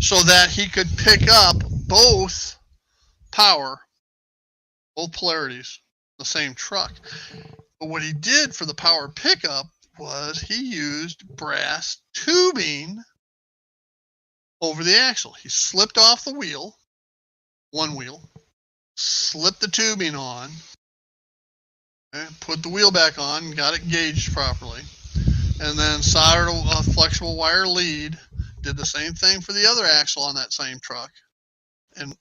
So that he could pick up both polarities, the same truck. But what he did for the power pickup was he used brass tubing over the axle. He slipped off the wheel, one wheel, slipped the tubing on, and put the wheel back on, got it gauged properly, and then soldered a flexible wire lead. Did the same thing for the other axle on that same truck, and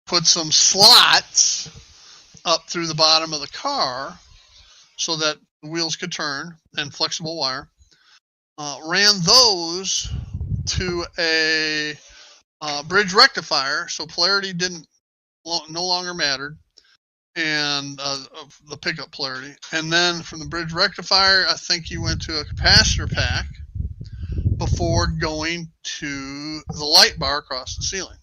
put some slots up through the bottom of the car so that the wheels could turn, and flexible wire. Ran those to a bridge rectifier, so polarity no longer mattered, and the pickup polarity. And then from the bridge rectifier, I think he went to a capacitor pack before going to the light bar across the ceiling.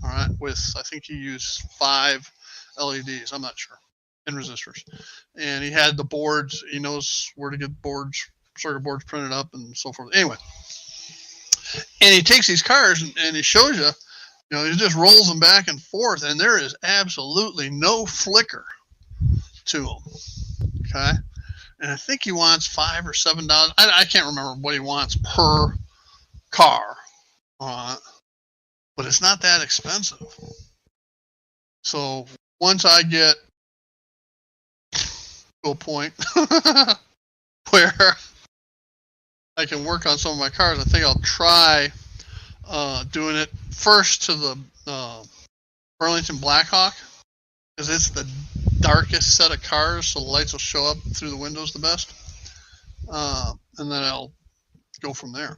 All right, I think he used 5 LEDs, I'm not sure, and resistors. And he had the boards, he knows where to get circuit boards printed up and so forth. Anyway, and he takes these cars and he shows you, he just rolls them back and forth, and there is absolutely no flicker to them. Okay. And I think he wants $5 or $7. I can't remember what he wants per car, but it's not that expensive. So once I get to a point where I can work on some of my cars, I think I'll try doing it first to the Burlington Blackhawk, because it's the darkest set of cars, so the lights will show up through the windows the best, and then I'll go from there.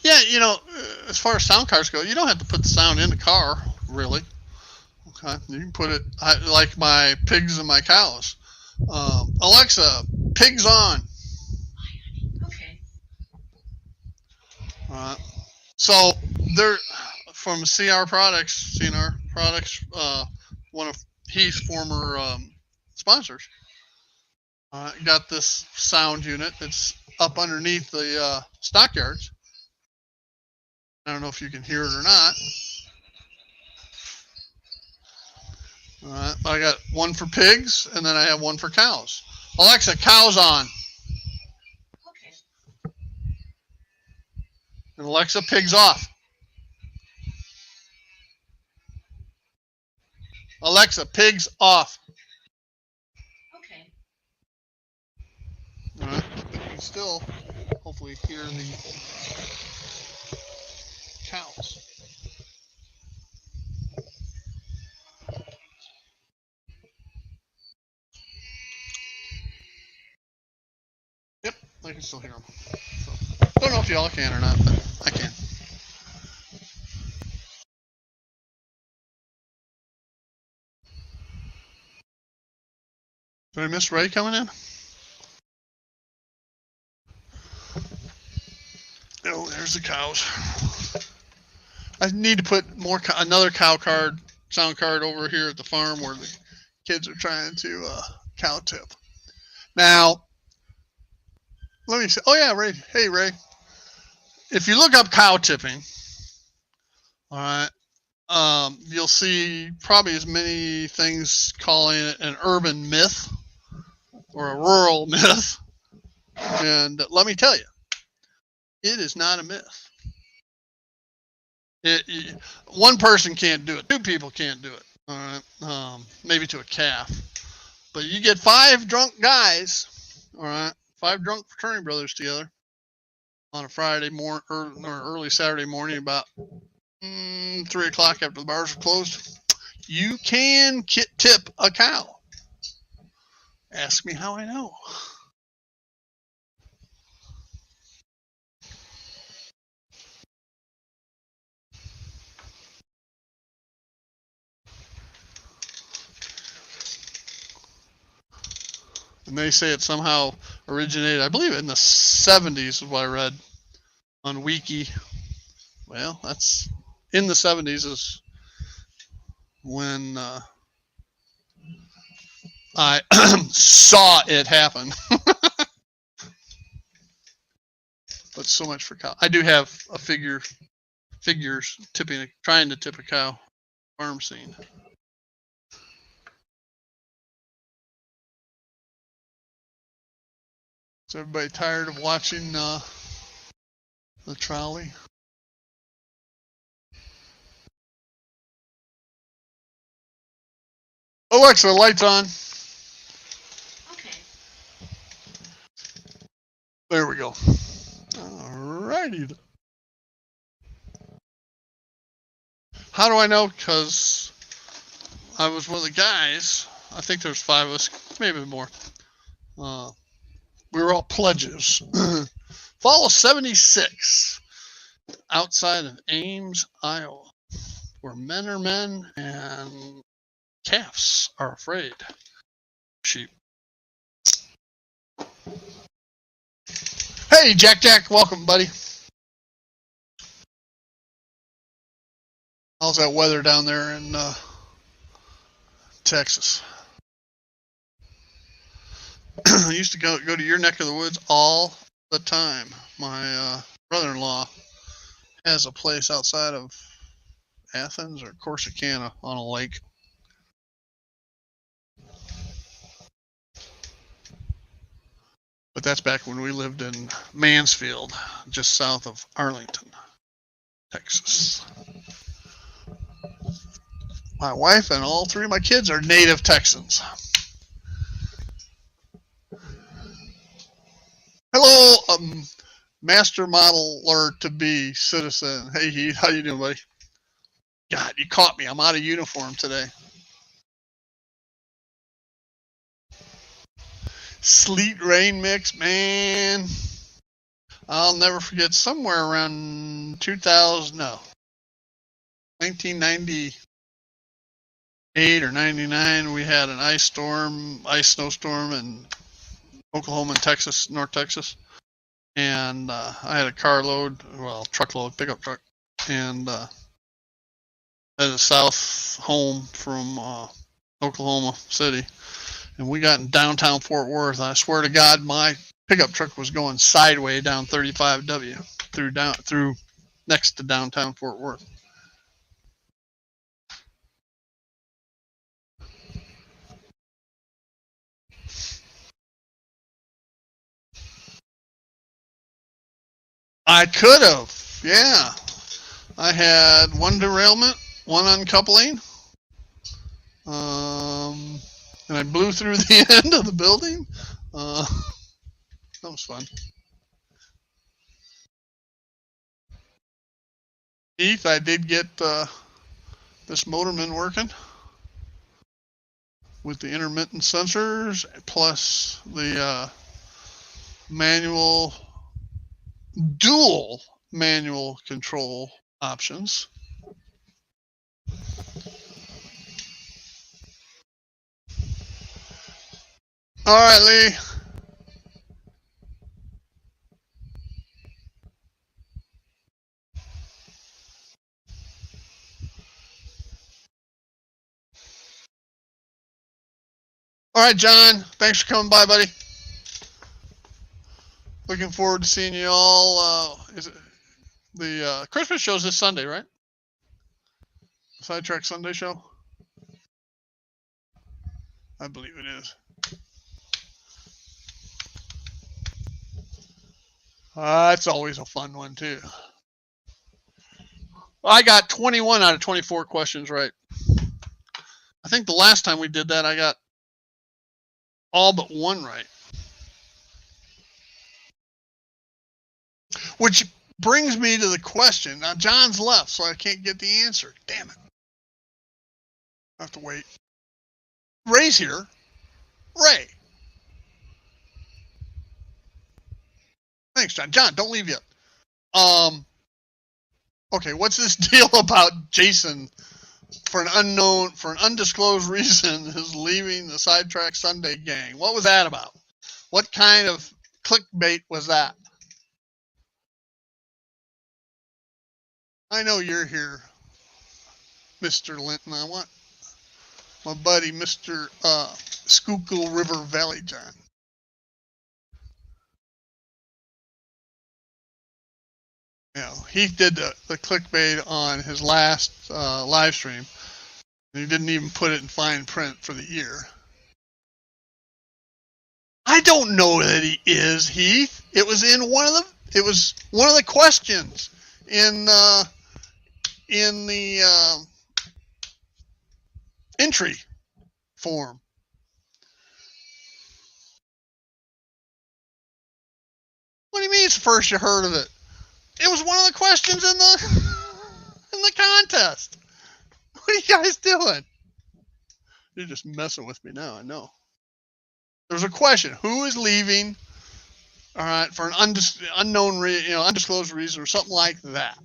Yeah, as far as sound cars go, you don't have to put the sound in the car, really. Okay, you can put it like my pigs and my cows. Alexa, pigs on. Okay. All right. So they're from CR Products, one of Heath's former sponsors. Got this sound unit that's up underneath the stockyards. I don't know if you can hear it or not. All right, I got one for pigs, and then I have one for cows. Alexa, cows on. Okay. And Alexa, pigs off. Alexa, pigs off. Okay. All right, but you can still hopefully hear the cows. Yep, I can still hear them. So, don't know if y'all can or not, but I can. Did I miss Ray coming in? Oh, there's the cows. I need to put another sound card over here at the farm where the kids are trying to cow tip. Now, let me say, oh yeah, Ray. Hey, Ray. If you look up cow tipping, all right, you'll see probably as many things calling it an urban myth or a rural myth. And let me tell you, it is not a myth. One person can't do it. Two people can't do it. All right, maybe to a calf. But you get 5 drunk guys, all right, 5 drunk fraternity brothers together on a Friday morning or early Saturday morning about 3 o'clock after the bars are closed. You can tip a cow. Ask me how I know. And they say it somehow originated, I believe, in the 70s is what I read on Wiki. Well, that's in the 70s is when I saw it happen. But so much for cow. I do have a figures trying to tip a cow farm scene. Is everybody tired of watching the trolley? Alexa, lights on. Okay. There we go. Alrighty. How do I know? Because I was one of the guys. I think there's 5 of us, maybe more. We were all pledges. Fall of '76, outside of Ames, Iowa, where men are men and calves are afraid. Sheep. Hey, Jack, welcome, buddy. How's that weather down there in Texas? I used to go to your neck of the woods all the time. My brother-in-law has a place outside of Athens or Corsicana on a lake. But that's back when we lived in Mansfield, just south of Arlington, Texas. My wife and all 3 of my kids are native Texans. Hello, master modeler to be citizen. Hey, Heath, how you doing, buddy? God, you caught me. I'm out of uniform today. Sleet rain mix, man. I'll never forget. Somewhere around 1998. 98 or 99, we had an ice snowstorm in Oklahoma and Texas, North Texas. And I had a truckload, pickup truck, and had a south home from Oklahoma City. And we got in downtown Fort Worth. I swear to God, my pickup truck was going sideways down 35W through next to downtown Fort Worth. I could have, yeah. I had one derailment, one uncoupling, and I blew through the end of the building. That was fun. Heath, I did get this Motorman working with the intermittent sensors plus the dual manual control options. All right, Lee. All right, John. Thanks for coming by, buddy. Looking forward to seeing you all. Is it the Christmas show's this Sunday, right? Sidetrack Sunday show? I believe it is. That's always a fun one, too. I got 21 out of 24 questions right. I think the last time we did that, I got all but one right. Which brings me to the question. Now, John's left, so I can't get the answer. Damn it. I have to wait. Ray's here. Ray. Thanks, John. John, don't leave yet. Okay, what's this deal about Jason for an undisclosed reason is leaving the Sidetrack Sunday gang? What was that about? What kind of clickbait was that? I know you're here, Mr. Linton. I want my buddy, Mr. Schuylkill River Valley John. You know, he did the clickbait on his last live stream. And he didn't even put it in fine print for the year. I don't know that he is, Heath. It was in one of the questions in the entry form. What do you mean it's the first you heard of it? It was one of the questions in the contest. What are you guys doing? You're just messing with me now, I know. There's a question. Who is leaving, all right, for an undisclosed reason or something like that?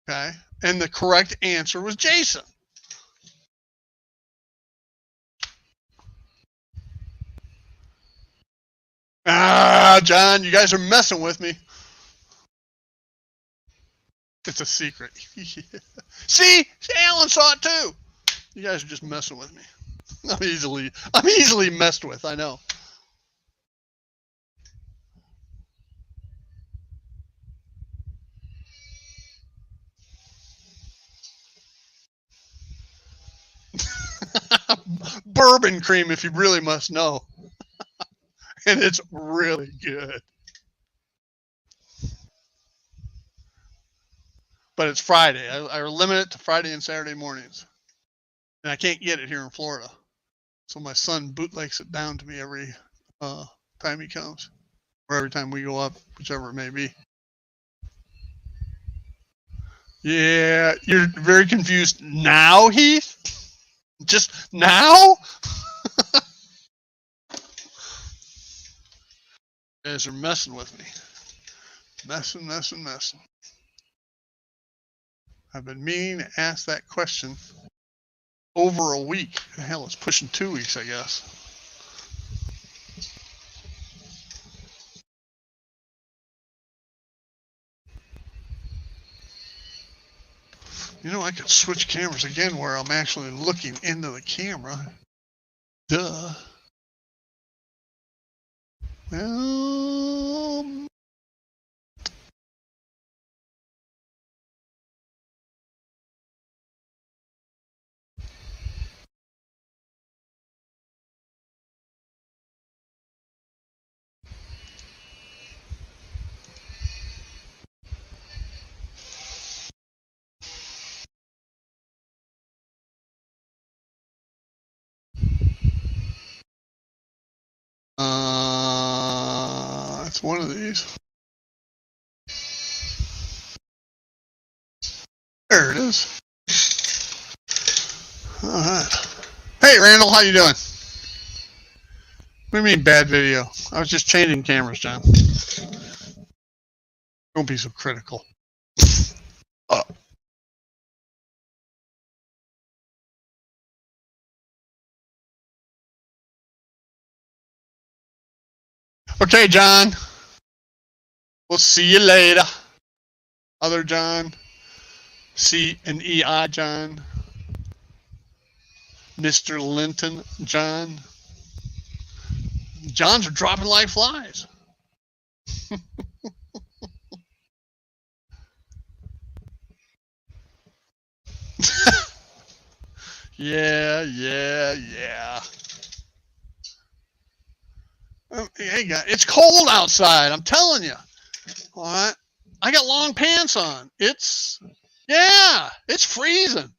Okay? And the correct answer was Jason. John, you guys are messing with me. It's a secret. See, Alan saw it too. You guys are just messing with me. I'm easily messed with, I know. Bourbon cream, if you really must know. And it's really good. But it's Friday. I limit it to Friday and Saturday mornings. And I can't get it here in Florida. So my son bootlegs it down to me every time he comes. Or every time we go up, whichever it may be. Yeah, you're very confused now, Heath? Just now? You guys are messing with me. Messing. I've been meaning to ask that question over a week. Hell, it's pushing 2 weeks, I guess. You know, I could switch cameras again where I'm actually looking into the camera. Duh. Well, it's one of these. There it is. All right. Hey, Randall, how you doing? What do you mean bad video? I was just changing cameras, John. Don't be so critical. Okay, John. We'll see you later. Other John. C&EI John. Mr. Linton John. Johns are dropping like flies. Yeah. Hey, guys, it's cold outside. I'm telling you. All right. I got long pants on. It's freezing.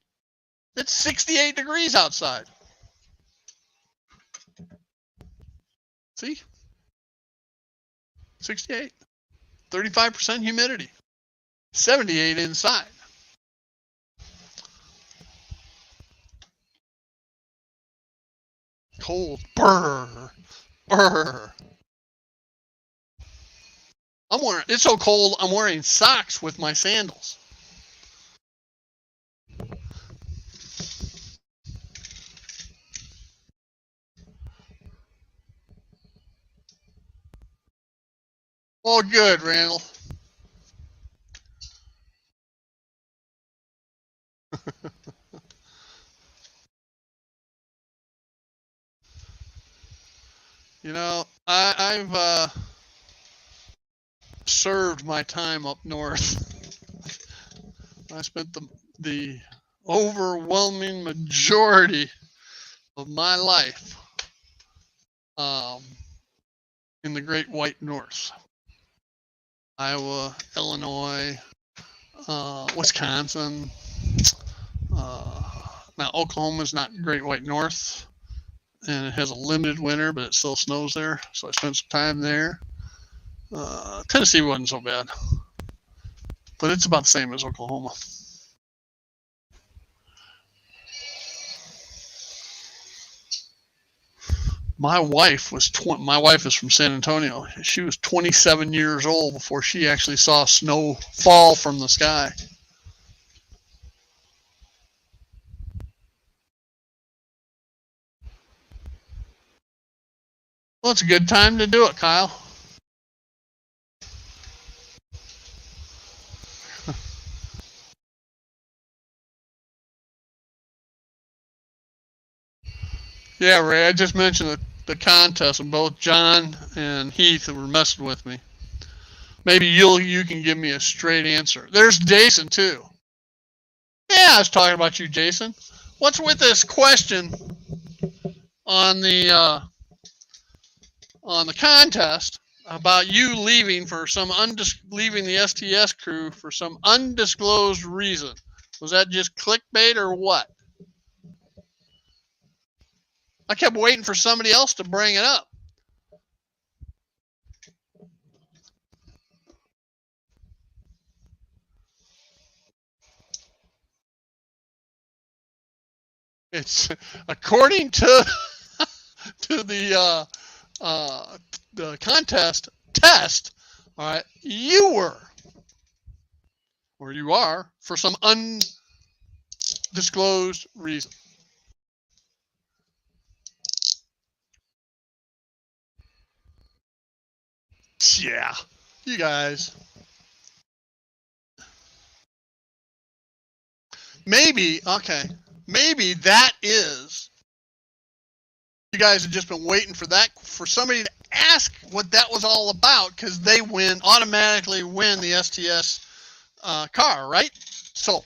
It's 68 degrees outside. See? 68. 35% humidity. 78 inside. Cold. Brr. It's so cold, I'm wearing socks with my sandals. All good, Randall. You know, I've served my time up north. I spent the overwhelming majority of my life in the Great White North. Iowa, Illinois, Wisconsin. Now Oklahoma's not Great White North, and it has a limited winter, but it still snows there. So I spent some time there. Tennessee wasn't so bad, but it's about the same as Oklahoma. My wife is from San Antonio. She was 27 years old before she actually saw snow fall from the sky. Well, it's a good time to do it, Kyle. Yeah, Ray, I just mentioned the contest, and both John and Heath were messing with me. Maybe you can give me a straight answer. There's Jason too. Yeah, I was talking about you, Jason. What's with this question on the contest about you leaving leaving the STS crew for some undisclosed reason? Was that just clickbait or what? I kept waiting for somebody else to bring it up. It's according to the contest test. All right, you are for some undisclosed reason. Yeah, you guys. Maybe, okay. Maybe that is, you guys have just been waiting for that, for somebody to ask what that was all about, because they automatically win the STS car, right? So,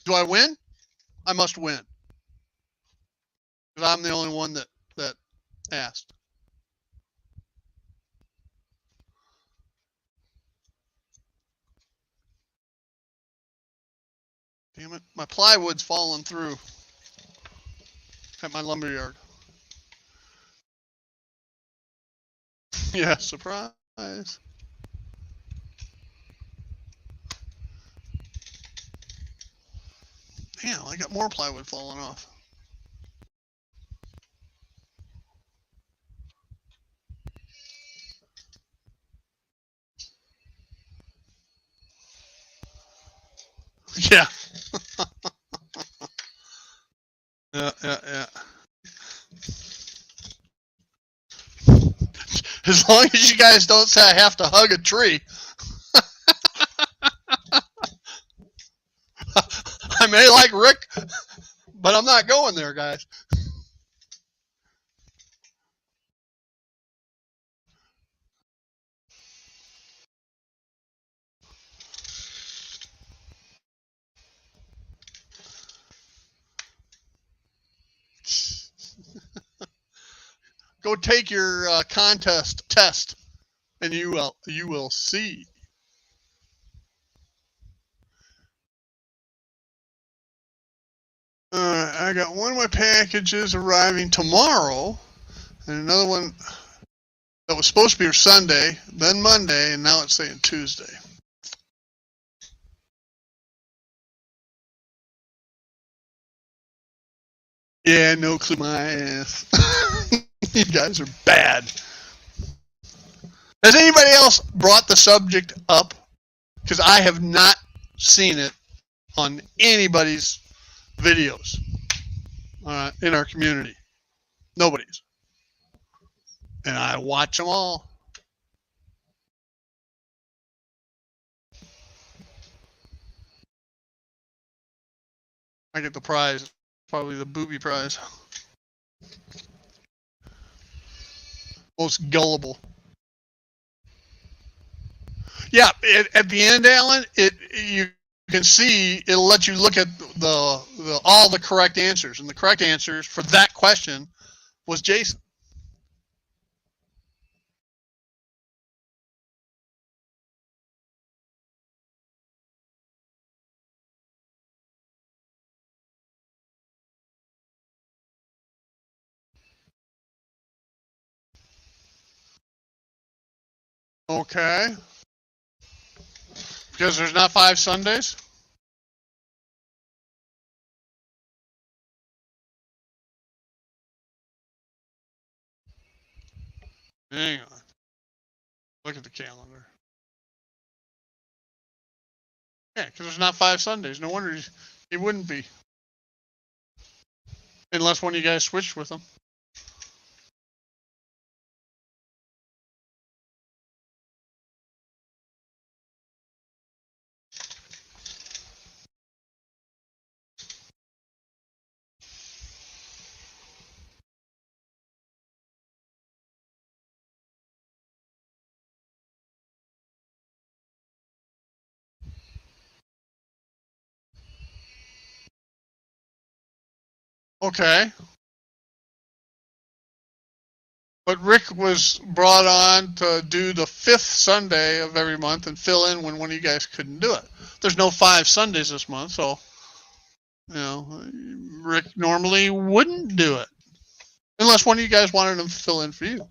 do I win? I must win. Because I'm the only one that asked. Damn it, my plywood's falling through at my lumberyard. Yeah, surprise. Damn, I got more plywood falling off. Yeah. Yeah. As long as you guys don't say I have to hug a tree. I may like Rick, but I'm not going there, guys. Go take your contest test, and you will see. I got one of my packages arriving tomorrow, and another one that was supposed to be Sunday, then Monday, and now it's saying Tuesday. Yeah, no clue my ass. You guys are bad. Has anybody else brought the subject up? Because I have not seen it on anybody's videos in our community. Nobody's. And I watch them all. I get the prize. Probably the booby prize. Most gullible. Yeah, at the end, Alan, you can see it'll let you look at all the correct answers, and the correct answers for that question was Jason. Okay. Because there's not 5 Sundays? Hang on. Look at the calendar. Yeah, because there's not 5 Sundays. No wonder he wouldn't be. Unless one of you guys switched with him. Okay. But Rick was brought on to do the 5th Sunday of every month and fill in when one of you guys couldn't do it. There's no 5 Sundays this month, so, Rick normally wouldn't do it. Unless one of you guys wanted him to fill in for you.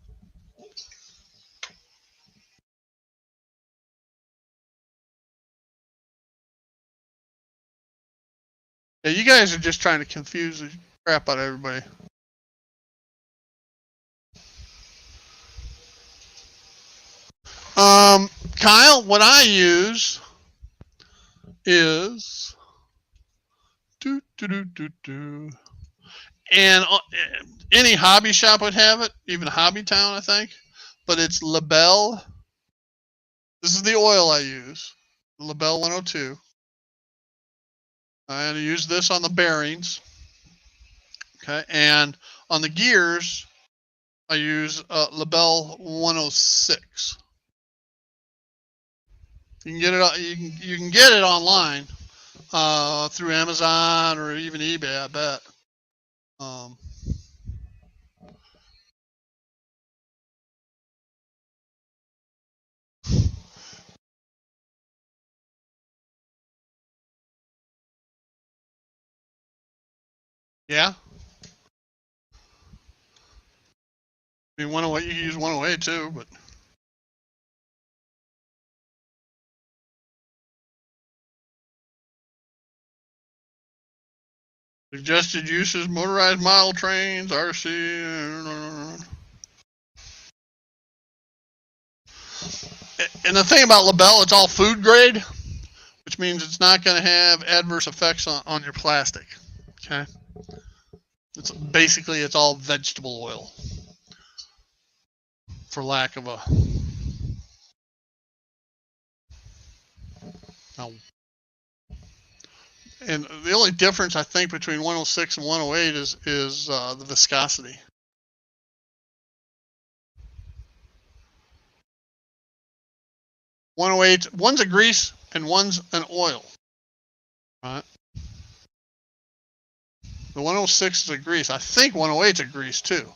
Yeah, you guys are just trying to confuse the crap out of everybody. Kyle, what I use is and any hobby shop would have it, even Hobby Town, I think, but it's Labelle This is the oil I use, the LaBelle 102. I'm going to use this on the bearings. Okay, and on the gears, I use LaBelle 106. You can get it. You can get it online through Amazon or even eBay, I bet. Yeah. I mean, 108. You can use 108 too, but. Suggested uses: motorized model trains, RC. And the thing about LaBelle, it's all food grade, which means it's not going to have adverse effects on your plastic. Okay. It's all vegetable oil, for lack of a. No. And the only difference I think between 106 and 108 is the viscosity. One's a grease and one's an oil. Right? The 106 is a grease. I think 108 is a grease too.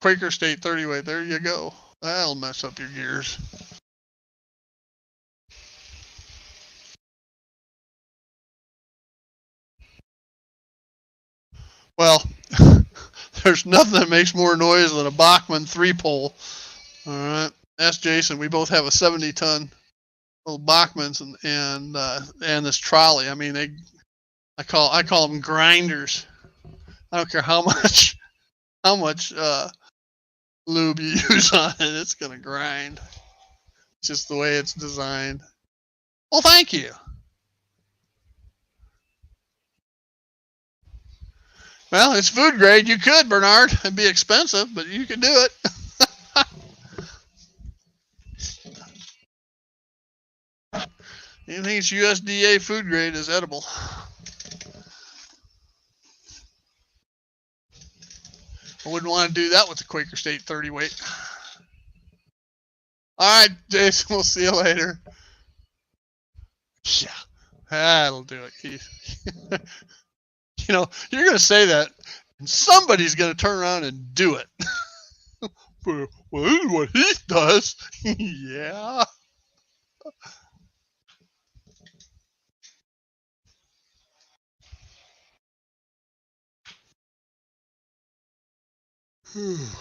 Quaker State 30 weight. There you go. That'll mess up your gears. Well, there's nothing that makes more noise than a Bachmann 3-pole. All right, ask Jason. We both have a 70-ton little Bachmans and this trolley. I mean, I call them grinders. I don't care how much lube you use on it, it's gonna grind. It's just the way it's designed. Well, thank you. Well, it's food grade. You could, Bernard. It'd be expensive, but you could do it. Anything that's USDA food grade is edible. I wouldn't want to do that with the Quaker State 30 weight. All right, Jason, we'll see you later. Yeah, that'll do it, Keith. You know, you're going to say that, and somebody's going to turn around and do it. Well, this is what he does. Yeah.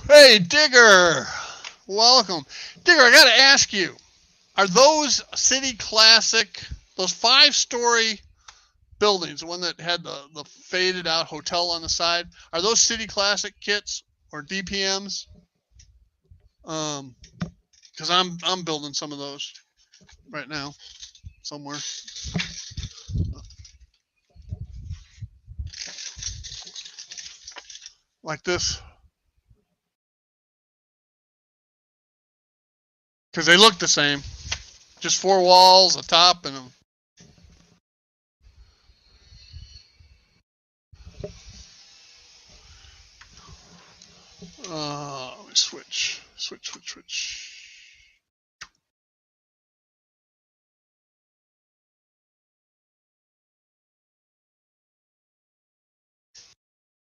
Hey, Digger. Welcome. Digger, I got to ask you, are those City Classic, those 5-story buildings, the one that had the faded out hotel on the side, are those City Classic kits or DPMs? Because I'm building some of those right now somewhere. Like this. Because they look the same. Just 4 walls, a top, and a... let me switch.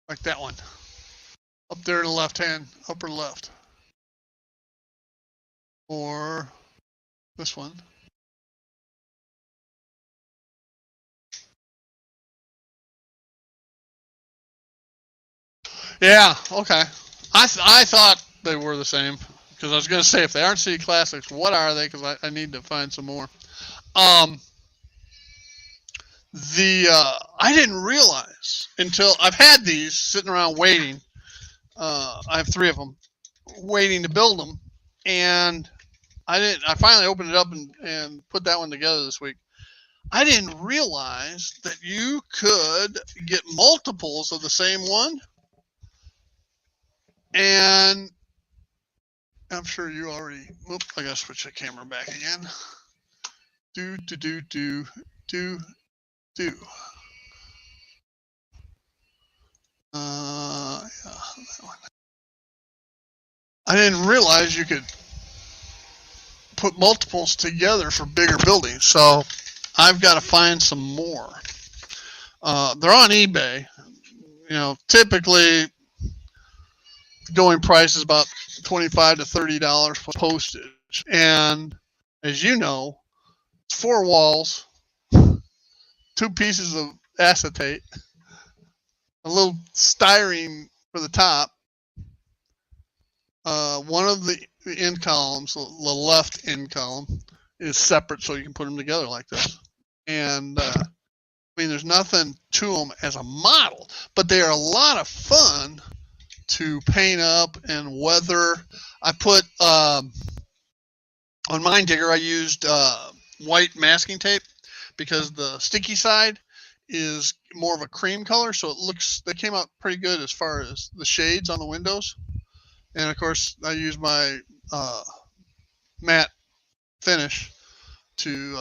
Like that one. Up there in the left hand, upper left. Or this one. Yeah, okay. I thought they were the same, because I was going to say, if they aren't City Classics, what are they? Because I need to find some more. I didn't realize until I've had these sitting around waiting. I have 3 of them waiting to build them, and I finally opened it up and put that one together this week. I didn't realize that you could get multiples of the same one and I'm sure you already. Whoop! I gotta switch the camera back again. Do. Yeah, that one. I didn't realize you could put multiples together for bigger buildings, so I've got to find some more. They're on eBay. You know, typically going price is about $25 to $30 for postage, and as you know, it's 4 walls, 2 pieces of acetate, a little styrene for the top. One of the end columns, the left end column, is separate, so you can put them together like this. And I mean, there's nothing to them as a model, but they are a lot of fun to paint up and weather. I put on Mine Digger, I used white masking tape because the sticky side is more of a cream color, so it looks, they came out pretty good as far as the shades on the windows. And of course, I use my matte finish to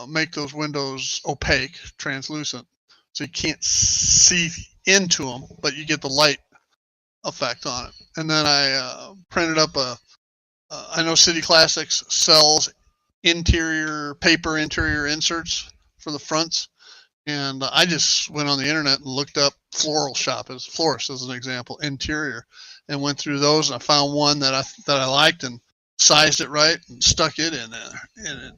make those windows opaque, translucent, so you can't see into them, but you get the light effect on it. And then I printed up I know City Classics sells interior paper interior inserts for the fronts, and I just went on the internet and looked up florist as an example, interior, and went through those, and I found one that I liked and sized it right and stuck it in there. And it,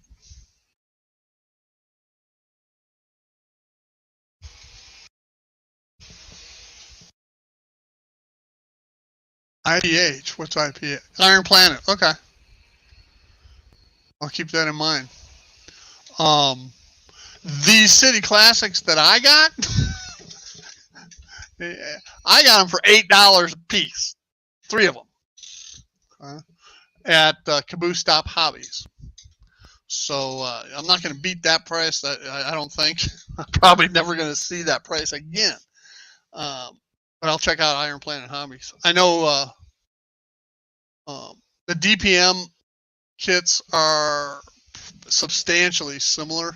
IPH, what's IPH? Iron Planet. Okay, I'll keep that in mind. These City Classics that I got, I got them for $8 a piece, 3 of them, at Caboose Stop Hobbies. So I'm not going to beat that price. I don't think. I'm probably never going to see that price again. But I'll check out Iron Planet Hobbies. I know the DPM kits are substantially similar.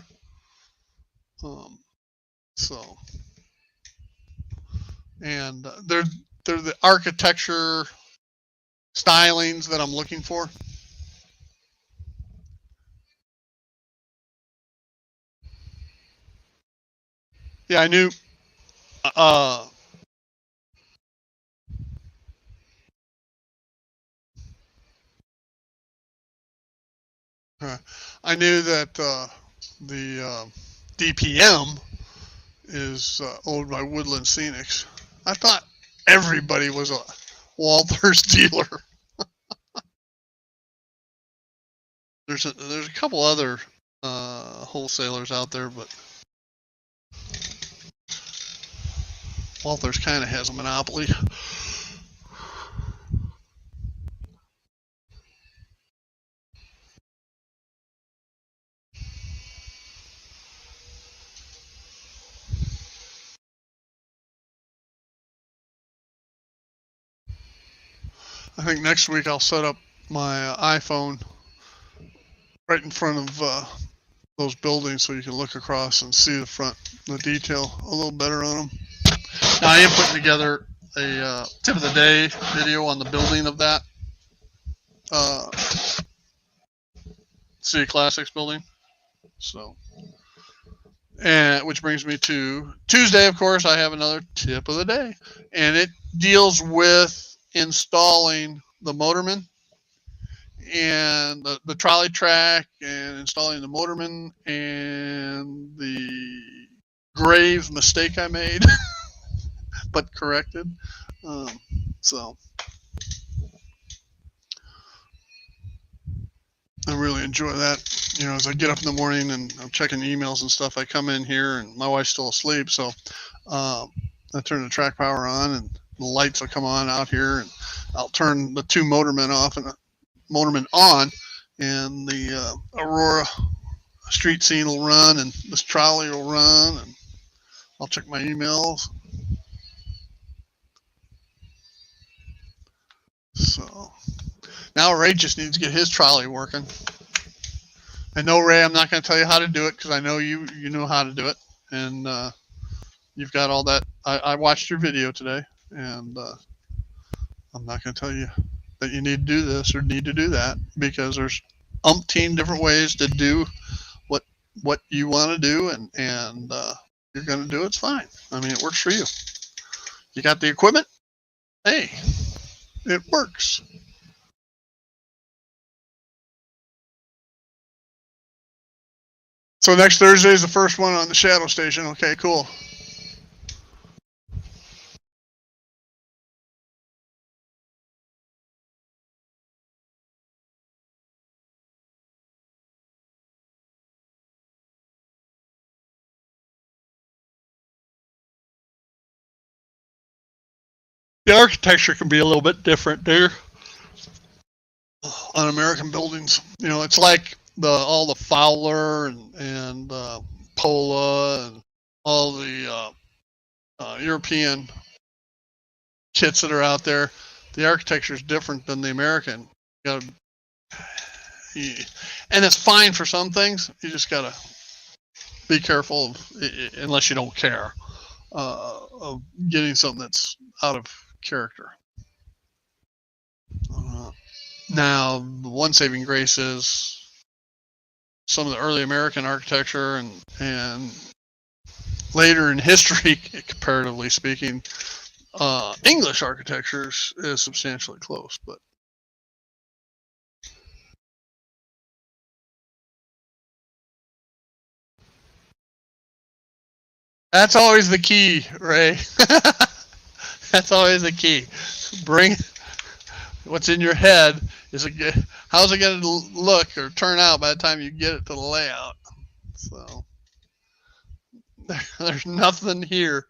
So, and they're the architecture stylings that I'm looking for. Yeah, I knew. I knew that the DPM is owned by Woodland Scenics. I thought everybody was a Walthers dealer. There's a couple other wholesalers out there, but Walthers kind of has a monopoly. I think next week I'll set up my iPhone right in front of those buildings so you can look across and see the detail a little better on them. Now I am putting together a tip of the day video on the building of that City Classics building. So, and which brings me to Tuesday, of course, I have another tip of the day, and it deals with installing the motorman and the trolley track, and installing the motorman, and the grave mistake I made but corrected. So I really enjoy that. You know, as I get up in the morning and I'm checking emails and stuff, I come in here and my wife's still asleep, so I turn the track power on and the lights will come on out here, and I'll turn the 2 motormen off and the motorman on, and the Aurora street scene will run, and this trolley will run, and I'll check my emails. So Now Ray just needs to get his trolley working. And no, Ray, I'm not going to tell you how to do it because I know you know how to do it, and you've got all that. I watched your video today, and I'm not going to tell you that you need to do this or need to do that because there's umpteen different ways to do what you want to do, and you're going to do it. It's fine. I mean, it works for you. You got the equipment. Hey, it works. So next Thursday is the first one on the Shadow Station. Okay, cool. The architecture can be a little bit different there on American buildings. You know, it's like all the Fowler and Pola and all the European kits that are out there. The architecture is different than the American. And it's fine for some things. You just gotta be careful unless you don't care of getting something that's out of character. Now, the one saving grace is some of the early American architecture and later in history, comparatively speaking, English architecture is substantially close, but that's always the key, Ray. That's always the key. Bring what's in your head. How's it going to look or turn out by the time you get it to the layout? So there's nothing here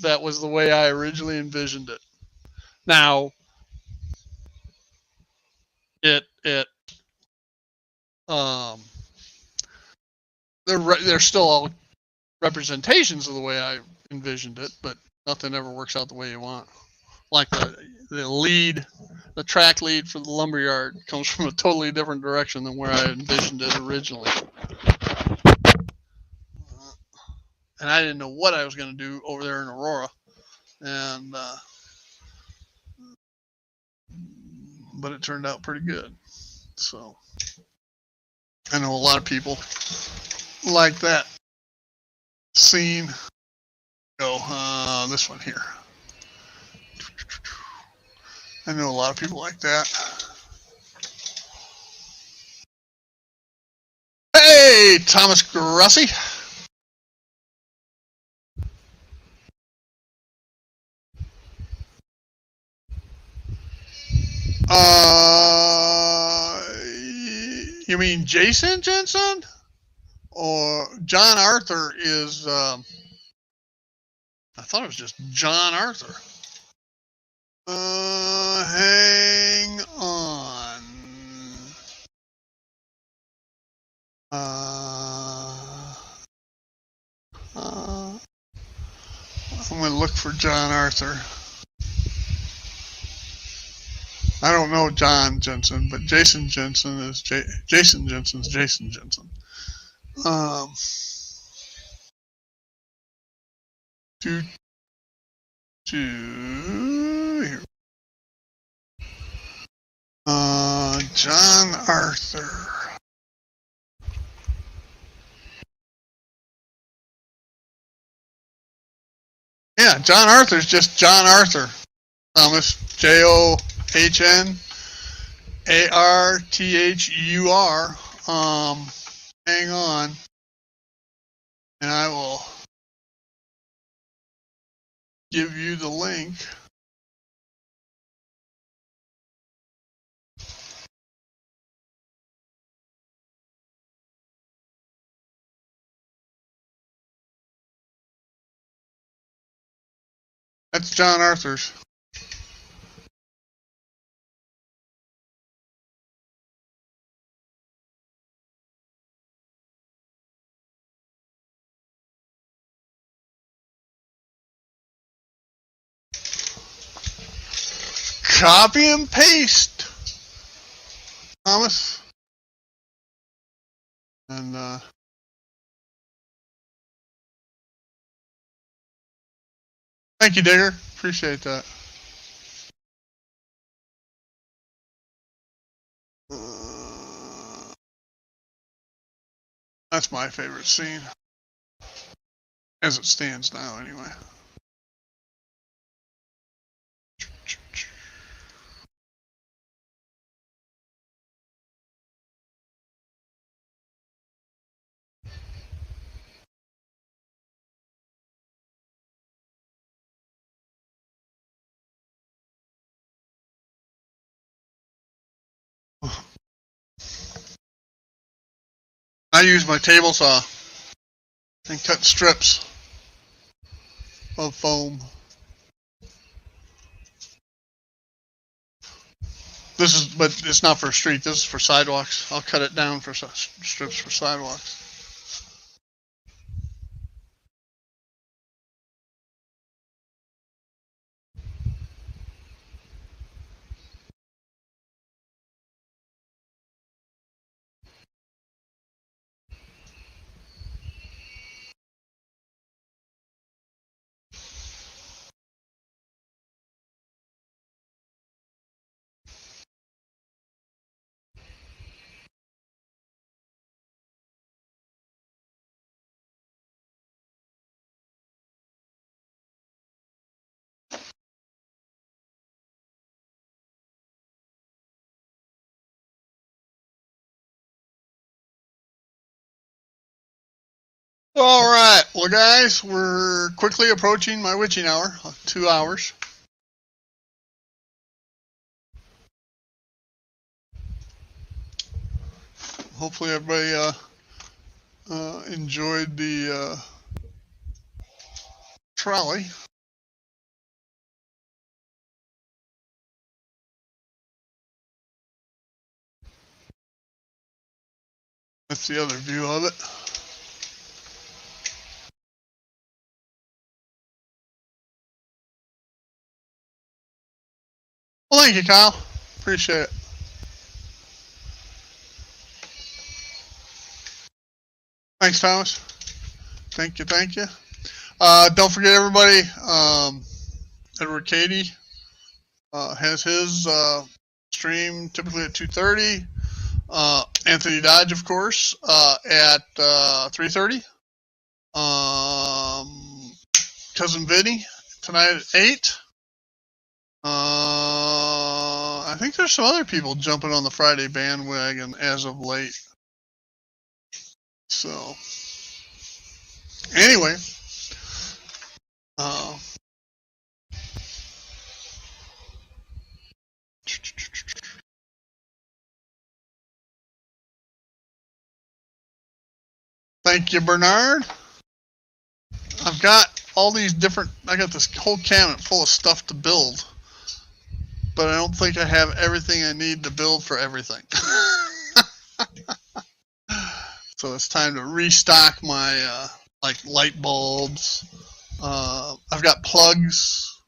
that was the way I originally envisioned it. Now, they're still all representations of the way I envisioned it, but nothing ever works out the way you want. Like the track lead for the lumberyard comes from a totally different direction than where I envisioned it originally. And I didn't know what I was going to do over there in Aurora. But it turned out pretty good. So I know a lot of people like that scene. This one here. I know a lot of people like that. Hey, Thomas Grussi. You mean Jason Jensen? Or John Arthur is, I thought it was just John Arthur. Hang on. I'm going to look for John Arthur. I don't know John Jensen, but Jason Jensen is Jason Jensen's Jason Jensen. Here. John Arthur. Yeah, John Arthur's just John Arthur. Thomas, JOHNARTHUR. Hang on. And I will give you the link. That's John Arthur's. Copy and paste. Thomas. And thank you, Digger. Appreciate that. That's my favorite scene. As it stands now, anyway. I use my table saw and cut strips of foam. This is, but it's not for a street. This is for sidewalks. I'll cut it down for strips for sidewalks. All right, well, guys, we're quickly approaching my witching hour, 2 hours. Hopefully, everybody enjoyed the trolley. That's the other view of it. Well, thank you, Kyle. Appreciate it. Thanks, Thomas. Thank you, thank you. Don't forget, everybody, Edward Cady has his stream typically at 2:30. Anthony Dodge, of course, at 3:30. Cousin Vinny tonight at 8. I think there's some other people jumping on the Friday bandwagon as of late. So, anyway, thank you, Bernard. I've got all these different, I got this whole cabinet full of stuff to build, but I don't think I have everything I need to build for everything. So it's time to restock my like light bulbs. I've got plugs,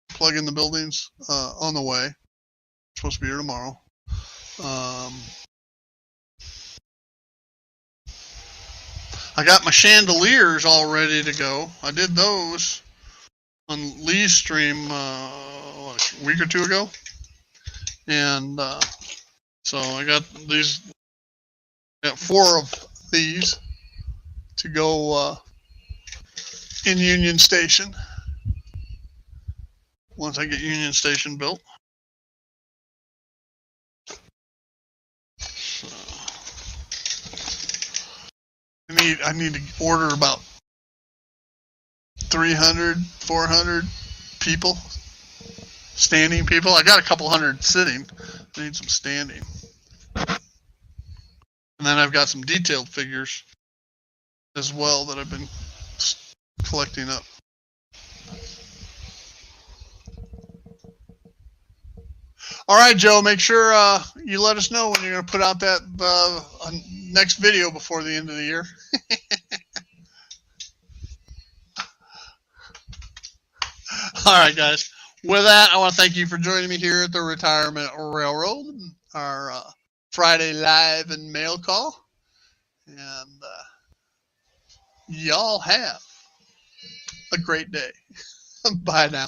plug in the buildings on the way. Supposed to be here tomorrow. I got my chandeliers all ready to go. I did those on Lee's stream a week or two ago, and so I got these. Got 4 of these to go in Union Station once I get Union Station built. So I need to order about 300, 400 people, standing people. I got a couple hundred sitting. I need some standing. And then I've got some detailed figures as well that I've been collecting up. All right, Joe, make sure you let us know when you're going to put out that next video before the end of the year. All right, guys. With that, I want to thank you for joining me here at the Retirement Railroad. Our Friday live and mail call. And y'all have a great day. Bye now.